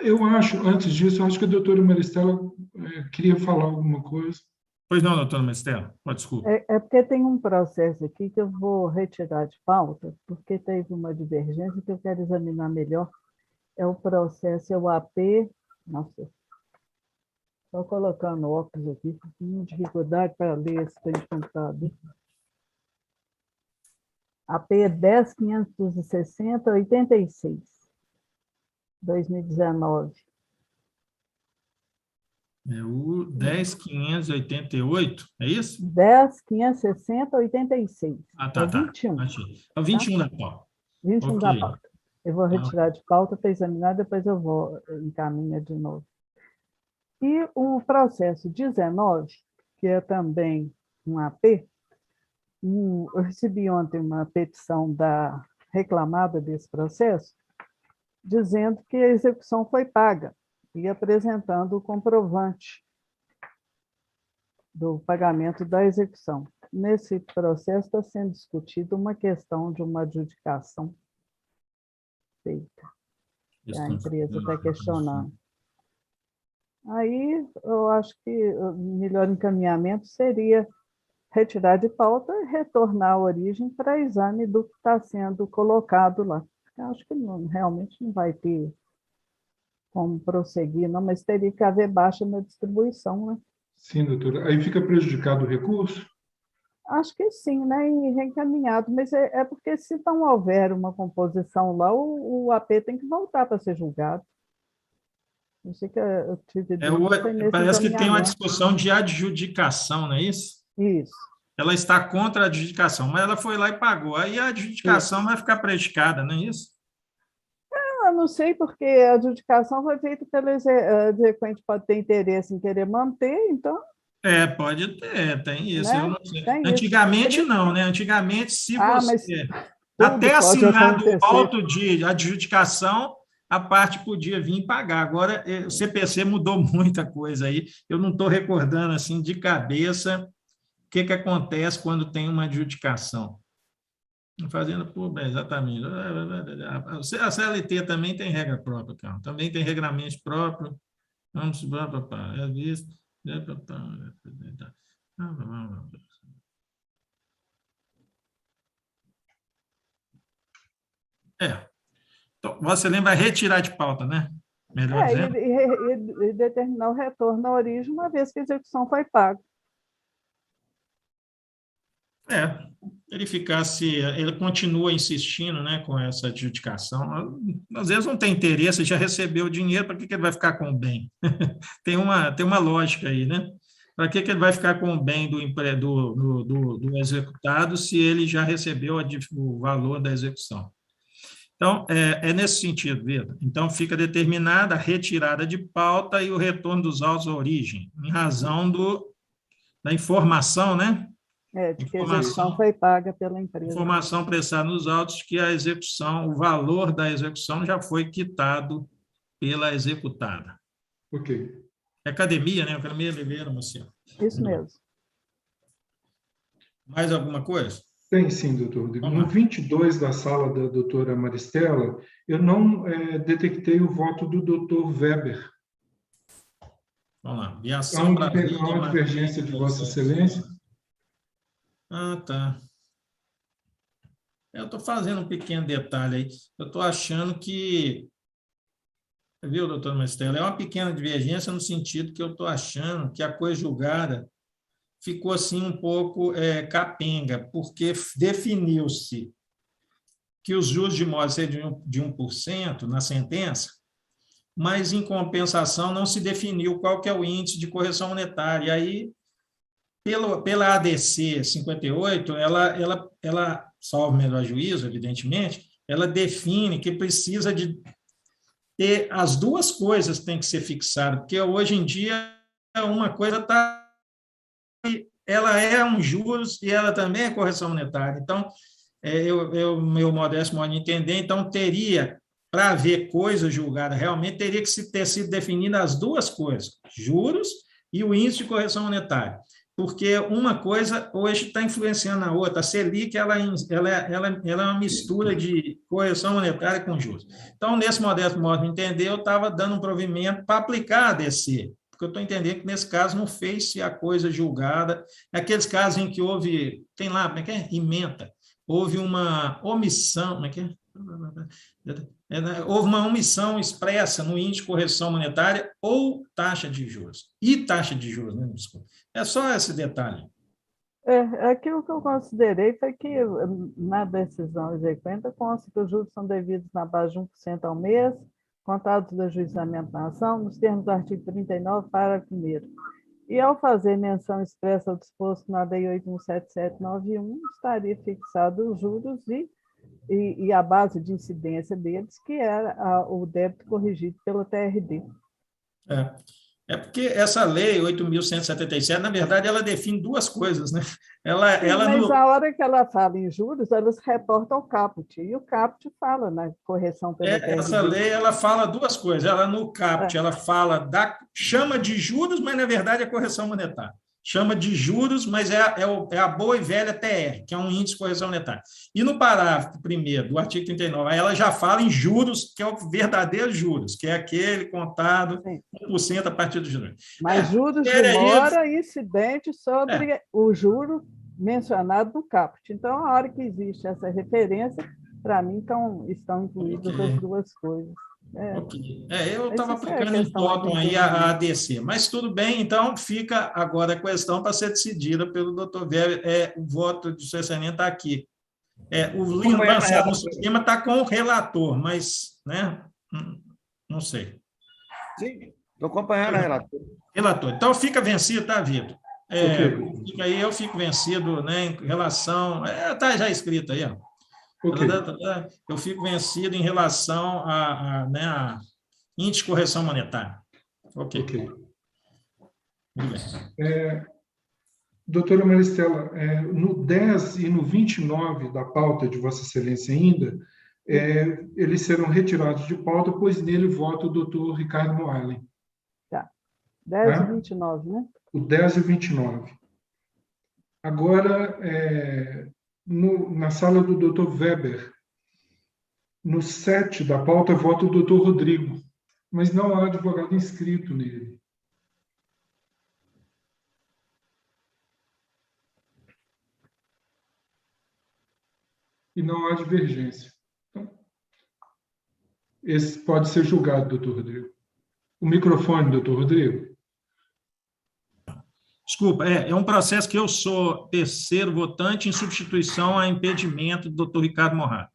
eu acho, antes disso, eu acho que a doutora Maristela queria falar alguma coisa. Pois não, doutora Maristela? Desculpa. É porque tem um processo aqui que eu vou retirar de pauta, porque teve uma divergência que eu quero examinar melhor. É o processo, é o AP... Nossa, estou colocando óculos aqui, com dificuldade para ler esse trem de computador. AP 10.560/86, 2019. É o 10.588, é isso? 10.560/86. Ah, tá. É o 21. Achei. É o 21 da pauta. 21 Ok. da pauta. Eu vou retirar de pauta para examinar, depois eu vou encaminhar de novo. E o processo 19, que é também um AP, eu recebi ontem uma petição da reclamada desse processo, dizendo que a execução foi paga e apresentando o comprovante do pagamento da execução. Nesse processo está sendo discutida uma questão de uma adjudicação feita. A empresa está questionando. Aí, eu acho que o melhor encaminhamento seria retirar de pauta e retornar à origem para exame do que está sendo colocado lá. Eu acho que realmente não vai ter como prosseguir, não, mas teria que haver baixa na distribuição, né? Sim, doutora. Aí fica prejudicado o recurso? Acho que sim, né? E reencaminhado, mas é porque se não houver uma composição lá, o AP tem que voltar para ser julgado. Eu sei que eu tive parece que tem uma discussão de adjudicação, não é isso? Isso. Ela está contra a adjudicação, mas ela foi lá e pagou. Aí a adjudicação vai ficar prejudicada, não é isso? Eu não sei, porque a adjudicação foi feita pelo exequente, pode ter interesse em querer manter, então... Pode ter, tem isso. Né? Eu não sei. Tem Antigamente isso. não, né? Antigamente, se você... Mas até assinado o auto de adjudicação, a parte podia vir pagar. Agora, o CPC mudou muita coisa aí. Eu não estou recordando assim de cabeça o que acontece quando tem uma adjudicação. Fazendo por exatamente. A CLT também tem regra própria, cara. Também tem regramento próprio. Vamos é visto. Então, você lembra retirar de pauta, né? Melhor dizendo. E determinar o retorno à origem, uma vez que a execução foi paga. Verificar se ele continua insistindo, né, com essa adjudicação. Às vezes não tem interesse, já recebeu o dinheiro, para que ele vai ficar com o bem? tem uma lógica aí, né? Para que ele vai ficar com o bem do executado se ele já recebeu o valor da execução? Então, é nesse sentido, Vitor. Então, fica determinada a retirada de pauta e o retorno dos autos à origem, em razão da informação, né? De que a execução foi paga pela empresa. Informação prestada nos autos que a execução, o valor da execução já foi quitado pela executada. Ok. É academia, né? Academia Oliveira, Marcelo. Isso mesmo. Mais alguma coisa? Tem sim, doutor Rodrigo. No 22 da sala da doutora Maristela, eu não detectei o voto do doutor Weber. Vamos lá. Há Viação uma divergência de Vossa Excelência. Ah, tá. Eu estou fazendo um pequeno detalhe aí. Eu estou achando que... Viu, doutor Maristela? É uma pequena divergência no sentido que eu estou achando que a coisa julgada ficou assim um pouco capenga, porque definiu-se que os juros de modo seriam de 1% na sentença, mas, em compensação, não se definiu qual que é o índice de correção monetária. E aí, pela ADC 58, ela salvo melhor juízo, evidentemente, ela define que precisa de ter as duas coisas têm que ser fixadas, porque hoje em dia uma coisa está... ela é um juros e ela também é correção monetária. Então, meu modesto modo de entender, então teria, para haver coisa julgada realmente, teria que ter sido definida as duas coisas, juros e o índice de correção monetária, porque uma coisa hoje está influenciando a outra. A Selic ela é uma mistura de correção monetária com juros. Então, nesse modesto modo de entender, eu estava dando um provimento para aplicar a ADC, porque eu estou entendendo que nesse caso não fez-se a coisa julgada. Aqueles casos em que houve, tem lá, como é que é? Ementa. Houve uma omissão, como é que é? Houve uma omissão expressa no índice de correção monetária ou taxa de juros. E taxa de juros, né? Desculpa. É só esse detalhe. Aquilo que eu considerei foi que, na decisão exequenta, consta que os juros são devidos na base de 1% ao mês, contados do ajuizamento na ação, nos termos do artigo 39, parágrafo 1º. E, ao fazer menção expressa ao disposto na Lei 817791, estaria fixado os juros e a base de incidência deles, que era o débito corrigido pelo TRD. É porque essa lei 8.177, na verdade, ela define duas coisas, né? Mas a hora que ela fala em juros, ela se reporta ao caput, e o caput fala na correção pelo TRD. Essa lei, ela fala duas coisas. Ela, no caput, ela fala chama de juros, mas, na verdade, é correção monetária. Chama de juros, mas é a boa e velha TR, que é um índice de correção monetária. E no parágrafo 1º do artigo 39, ela já fala em juros, que é o verdadeiro juros, que é aquele contado 1% a partir dos juros. Mas juros de mora incidente sobre o juro mencionado no caput. Então, a hora que existe essa referência, para mim, estão incluídas as duas coisas. Eu estava aplicando em totem aí a ADC, mas tudo bem, então fica agora a questão para ser decidida pelo doutor Weber. O voto de Sua Excelência está aqui. O link lançado no sistema está com o relator, mas, né, não sei. Sim, estou acompanhando a relator. Então fica vencido, tá, Vitor? Fica aí, eu fico vencido, né, em relação. Está já escrito aí, ó. Okay. Eu fico vencido em relação a índice de correção monetária. Ok. Doutora Maristela, no 10 e no 29 da pauta de Vossa Excelência ainda, eles serão retirados de pauta, pois nele vota o doutor Ricardo Moalen. Tá. 10 e 29, né? O 10 e 29. Agora, na sala do doutor Weber, no 7 da pauta, vota o doutor Rodrigo, mas não há advogado inscrito nele. E não há divergência. Então, esse pode ser julgado, doutor Rodrigo. O microfone, doutor Rodrigo. Desculpa, é um processo que eu sou terceiro votante em substituição a impedimento do doutor Ricardo Morrado.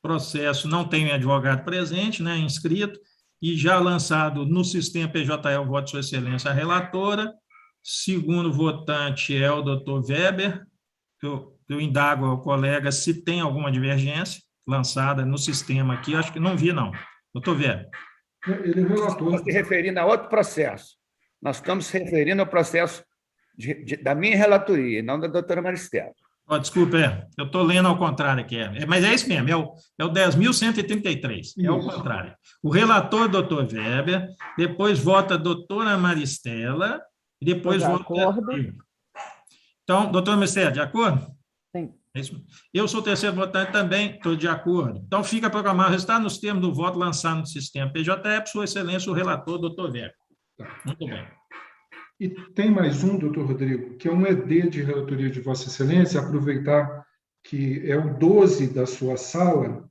Processo não tem advogado presente, né, inscrito, e já lançado no sistema PJE, voto de Sua Excelência a relatora. Segundo votante é o doutor Weber. Eu indago ao colega se tem alguma divergência lançada no sistema aqui. Acho que não vi, não. Doutor Weber. Ele relatou. Estamos se referindo a outro processo. Nós estamos se referindo ao processo da minha relatoria, não da doutora Maristela. Desculpa, eu estou lendo ao contrário aqui. Mas é isso mesmo, é o 10.133, é o contrário. O relator, doutor Weber, depois vota a doutora Maristela, e depois vota... Então, doutora Maristela, de acordo? Sim. Eu sou o terceiro votante também, estou de acordo. Então, fica programado o resultado nos termos do voto lançado no sistema PJE, por Sua Excelência, o relator, doutor Weber. Muito bem. E tem mais um, doutor Rodrigo, que é um ED de relatoria de Vossa Excelência, aproveitar que é o 12 da sua sala,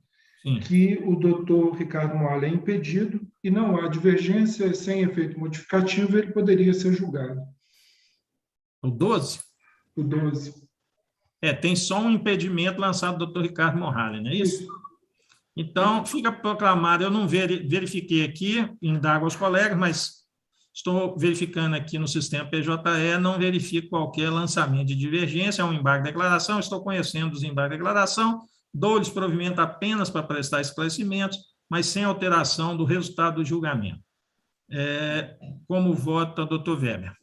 que o doutor Ricardo Moalen é impedido e não há divergência, sem efeito modificativo, ele poderia ser julgado. O 12? O 12. Tem só um impedimento lançado do doutor Ricardo Moalen, não é isso? Então, fica proclamado, eu não verifiquei aqui, indago aos colegas, mas estou verificando aqui no sistema PJE, não verifico qualquer lançamento de divergência, é um embargo de declaração, estou conhecendo os embargos de declaração, dou-lhes provimento apenas para prestar esclarecimentos, mas sem alteração do resultado do julgamento. Como vota o doutor Weber?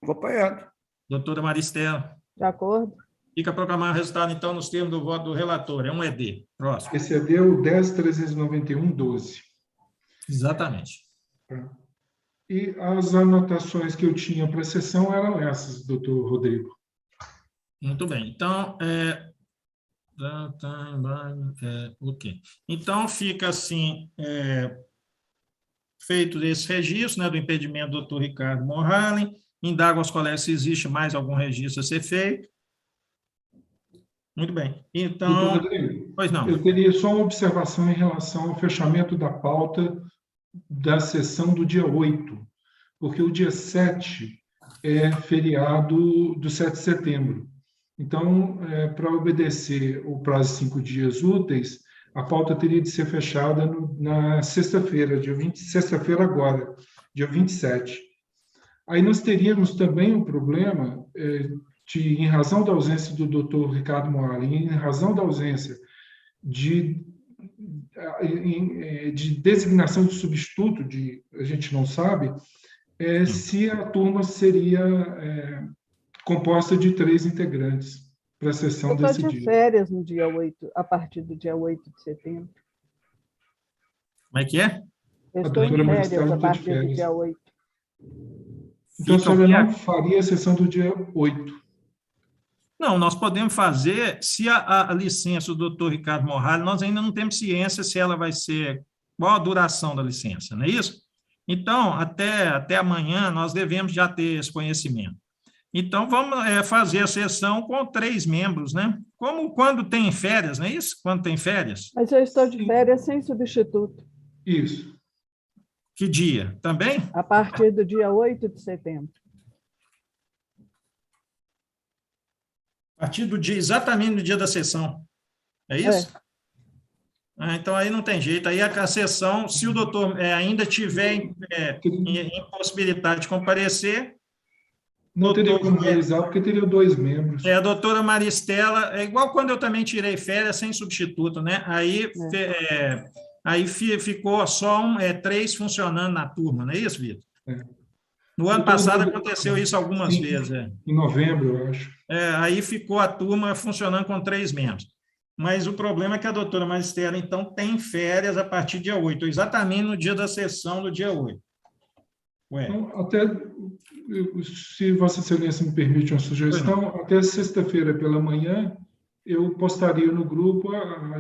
Acompanhado. Doutora Maristela? De acordo. Fica proclamado o resultado, então, nos termos do voto do relator. É um ED. Próximo. Esse ED é o 10.391/12. Exatamente. E as anotações que eu tinha para a sessão eram essas, doutor Rodrigo. Muito bem. Então, ok. Então, fica assim, feito esse registro, né, do impedimento do doutor Ricardo Morhalen, indago aos colegas se existe mais algum registro a ser feito. Muito bem. Então, Doutor Rodrigo, pois não. Eu teria só uma observação em relação ao fechamento da pauta da sessão do dia 8, porque o dia 7 é feriado do 7 de setembro. Então, para obedecer o prazo de 5 dias úteis, a pauta teria de ser fechada na sexta-feira, sexta-feira agora, dia 27. Aí nós teríamos também um problema em razão da ausência do doutor Ricardo Morhalen, em razão da ausência de designação de substituto, a gente não sabe, se a turma seria composta de 3 integrantes para a sessão desse dia. Eu estou de férias no dia 8, a partir do dia 8 de setembro. Como é que é? Eu estou em férias a partir do dia 8. Então, a senhora não faria a sessão do dia 8? Não, nós podemos fazer, se a licença do doutor Ricardo Morhalen, nós ainda não temos ciência se ela vai ser, qual a duração da licença, não é isso? Então, até amanhã, nós devemos já ter esse conhecimento. Então, vamos fazer a sessão com 3 membros, né? Como quando tem férias, não é isso? Quando tem férias. Mas eu estou de férias sem substituto. Isso. Que dia? Também? A partir do dia 8 de setembro. A partir do dia, exatamente no dia da sessão. É isso? Então, aí não tem jeito. Aí a sessão, se o doutor ainda tiver impossibilidade de comparecer... Não teria como realizar, porque teria 2 membros. A doutora Maristela, é igual quando eu também tirei férias sem substituto, né? Aí ficou só 3 funcionando na turma, não é isso, Vitor? No ano passado aconteceu isso algumas vezes. Em novembro, eu acho. Aí ficou a turma funcionando com 3 membros. Mas o problema é que a doutora Maristela, então, tem férias a partir do dia 8, exatamente no dia da sessão do dia 8. Então, se Vossa Excelência me permite uma sugestão, até sexta-feira pela manhã, eu postaria no grupo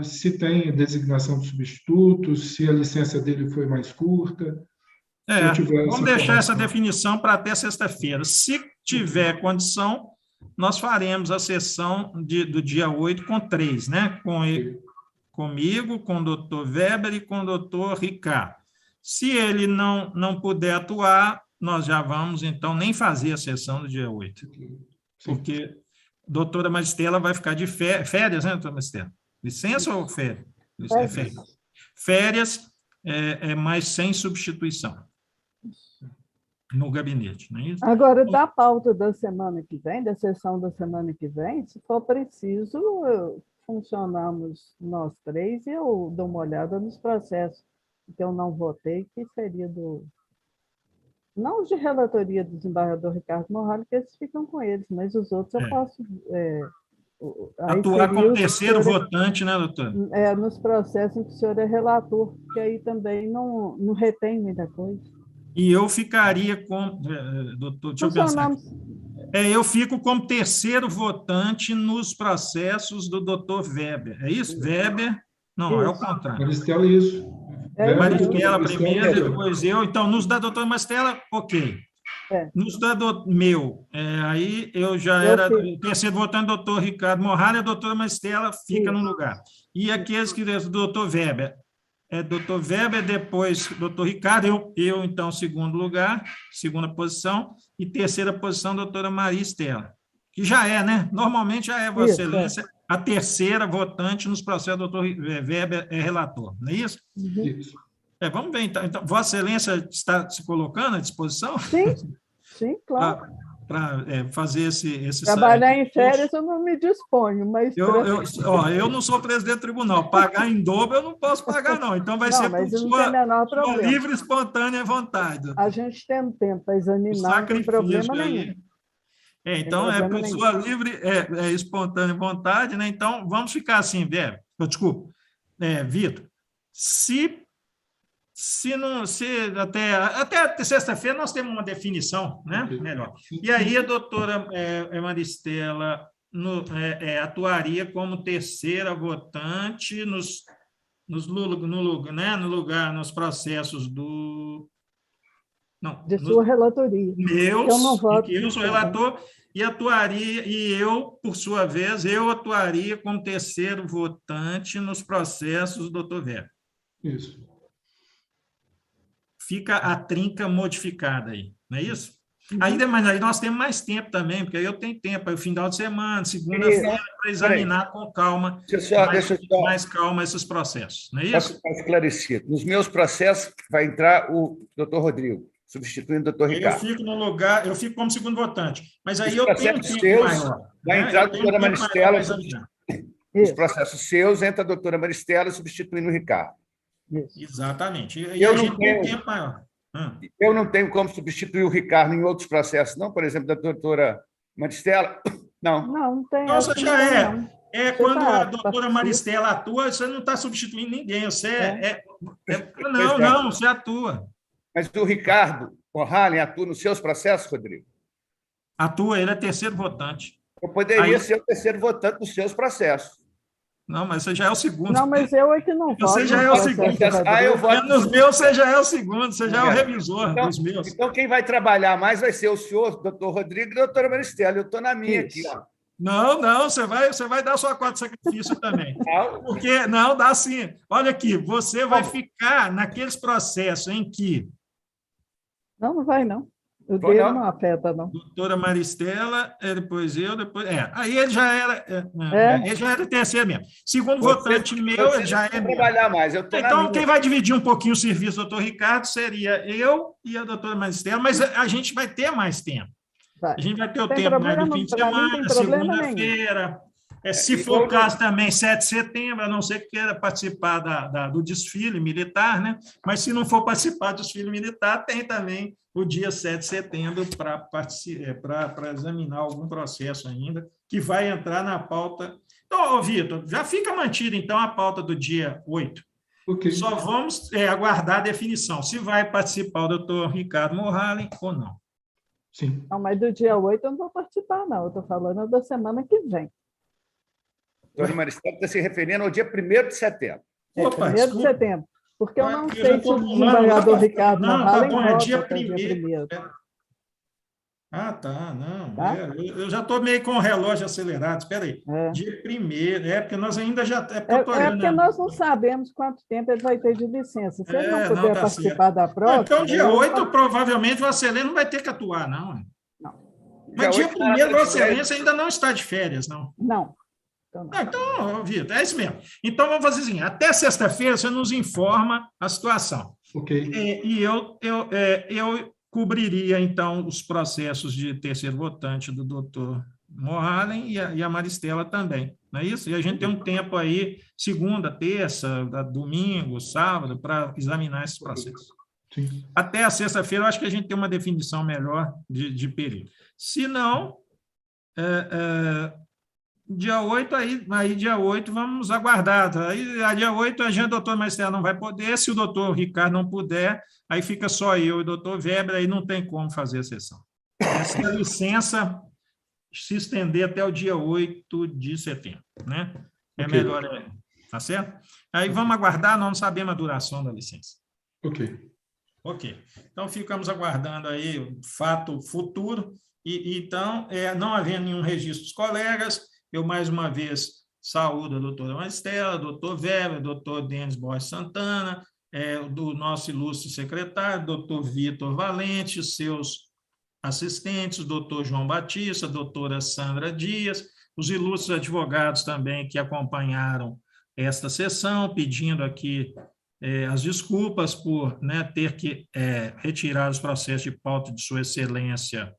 se tem designação de substitutos, se a licença dele foi mais curta. Vamos deixar essa definição para até sexta-feira. Se tiver condição, nós faremos a sessão do dia 8 com 3, né? Comigo, com o doutor Weber e com o doutor Ricardo. Se ele não puder atuar, nós já vamos, então, nem fazer a sessão do dia 8. Porque a doutora Maristela vai ficar de férias, né, doutora Maristela? Licença ou férias? Férias, mas sem substituição no gabinete, não é isso? Agora, da pauta da semana que vem, da sessão da semana que vem, se for preciso, funcionamos nós 3 e eu dou uma olhada nos processos que eu não votei, que seria não os de relatoria do desembargador Ricardo Morhalen, que eles ficam com eles, mas os outros eu posso... atuar como terceiro votante, né, doutor? Nos processos em que o senhor é relator, porque aí também não retém muita coisa. E eu ficaria com... doutor, deixa eu pensar. Eu fico como terceiro votante nos processos do doutor Weber. É isso? Weber? Não, é o contrário. Maristela, isso. Maristela primeiro, depois eu. Então, nos da doutora Maristela, ok. Nos da aí eu já era terceiro votante do doutor Ricardo Morhalen, a doutora Maristela fica no lugar. E aqueles que do doutor Weber. Doutor Weber, depois doutor Ricardo, eu então, segundo lugar, segunda posição, e terceira posição, doutora Maristela. Que já né? Normalmente já Vossa Excelência, a terceira votante nos processos do doutor Weber é relator, não é isso? Isso. Vamos ver, então. Vossa Excelência está se colocando à disposição? Sim, claro. Para fazer esse... Trabalhar em férias eu não me disponho, mas... Eu não sou presidente do tribunal. Pagar em dobro eu não posso pagar, não. Então vai ser por sua livre e espontânea vontade. A gente tem tempo para examinar, não tem problema nenhum. Então, por sua livre espontânea vontade, né? Então, vamos ficar assim, desculpa, Vitor, até sexta-feira nós temos uma definição, né? Melhor. E aí a doutora Maristela atuaria como terceira votante nos processos do Não, de sua relatoria. Meus, eu não voto. Eu sou relator e atuaria, e eu, por sua vez, eu atuaria como terceiro votante nos processos do doutor Weber. Isso. Fica a trinca modificada aí, não é isso? Ainda, mas aí nós temos mais tempo também, porque aí eu tenho tempo, aí o final de semana, segunda-feira, para examinar com calma, mais calma esses processos, não é isso? Para esclarecer, nos meus processos vai entrar o doutor Rodrigo, substituindo o doutor Ricardo. Eu fico no lugar, eu fico como segundo votante, mas aí os eu tenho um tempo maior. Vai entrar a doutora Maristela. Os processos seus, entra a doutora Maristela substituindo o Ricardo. Isso. Exatamente. E a gente tem um tempo maior. Eu não tenho como substituir o Ricardo em outros processos, não? Por exemplo, da doutora Maristela? Não. Não tem. Não, você já é. Não. É quando a doutora Maristela atua, você não está substituindo ninguém. Você não, você atua. Mas o Ricardo Morhalen atua nos seus processos, Rodrigo? Atua, ele é terceiro votante. Eu poderia ser o terceiro votante nos seus processos. Não, mas você já é o segundo. Não, mas eu é que não voto. Você já é o segundo. Eu voto. Nos meus, você já é o segundo, você já é o revisor dos meus. Então, quem vai trabalhar mais vai ser o senhor, doutor Rodrigo e a doutora Maristela. Eu estou na minha aqui. Ó. Não, você vai dar sua cota de sacrifício também. Porque, não, dá sim. Olha aqui, você vai ficar naqueles processos em que... Não vai, não. O dele não afeta, não. Doutora Maristela, depois eu, depois... aí ele já era... Ele já era terceiro mesmo. Segundo votante meu, ele já é mesmo. Trabalhar mais. Então, quem vai dividir um pouquinho o serviço do doutor Ricardo seria eu e a doutora Maristela, mas a gente vai ter mais tempo. A gente vai ter o tempo mais do fim de semana, segunda-feira. Se for o caso também, 7 de setembro, a não ser que queira participar do desfile militar, né? Mas se não for participar do desfile militar, tem também o dia 7 de setembro para examinar algum processo ainda, que vai entrar na pauta. Então, Vitor, já fica mantida, então, a pauta do dia 8. Okay. Só vamos aguardar a definição, se vai participar o doutor Ricardo Morhalen ou não. Sim. Não, mas do dia 8 eu não vou participar, não. Eu estou falando da semana que vem. Doutora Maristela está se referindo ao dia 1º de setembro. 1º de setembro. Porque eu não sei se o desembargador Ricardo Morhalen é dia 1º. Ah, tá, não. Tá? Eu já estou meio com o relógio acelerado. Espera aí. Dia 1º, porque nós ainda já... porque nós não sabemos quanto tempo ele vai ter de licença. Se ele não puder participar da prova... Então, dia 8, provavelmente, o Vossa Excelência não vai ter que atuar, não. Mas dia 1º, Vossa Excelência ainda não está de férias, não. Não. Então, Vitor, é isso mesmo. Então, vamos fazer assim, até sexta-feira você nos informa a situação. Ok. E eu cobriria, então, os processos de terceiro votante do doutor Morhalen e a Maristela também, não é isso? E a gente tem um tempo aí, segunda, terça, domingo, sábado, para examinar esses processos. Sim. Até a sexta-feira, eu acho que a gente tem uma definição melhor de período. Se não... Dia 8, aí dia 8 vamos aguardar. Aí, dia 8, a gente, o doutor Maristela não vai poder, se o doutor Ricardo não puder, aí fica só eu e o doutor Weber, aí não tem como fazer a sessão. Essa licença se estender até o dia 8 de setembro, né? É melhor, tá certo? Aí vamos aguardar, nós não sabemos a duração da licença. Ok. Então, ficamos aguardando aí o fato futuro, e então, não havendo nenhum registro dos colegas, eu, mais uma vez, saúdo a doutora Maristela, doutor Weber, doutor Denis Borges Santana, do nosso ilustre secretário, doutor Vitor Valente, seus assistentes, doutor João Batista, doutora Sandra Dias, os ilustres advogados também que acompanharam esta sessão, pedindo aqui as desculpas por ter que retirar os processos de pauta de Sua Excelência,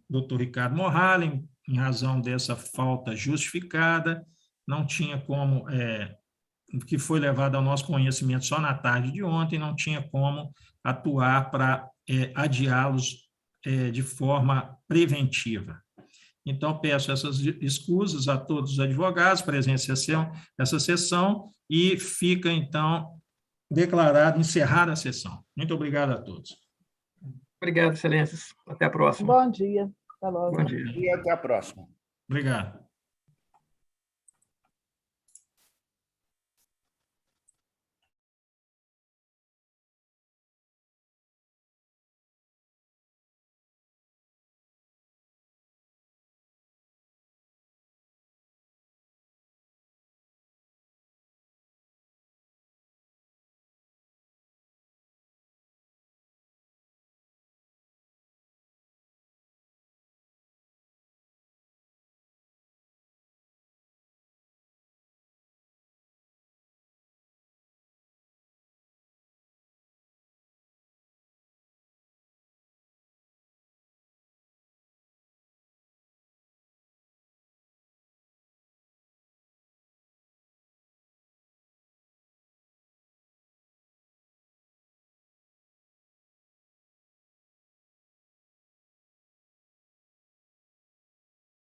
doutor Ricardo Morhalen, em razão dessa falta justificada, não tinha como, que foi levado ao nosso conhecimento só na tarde de ontem, não tinha como atuar para adiá-los de forma preventiva. Então, peço essas escusas a todos os advogados presentes nessa sessão e fica, então, declarado, encerrada a sessão. Muito obrigado a todos. Obrigado, excelências. Até a próxima. Bom dia. Até logo. Bom dia. E até a próxima. Obrigado.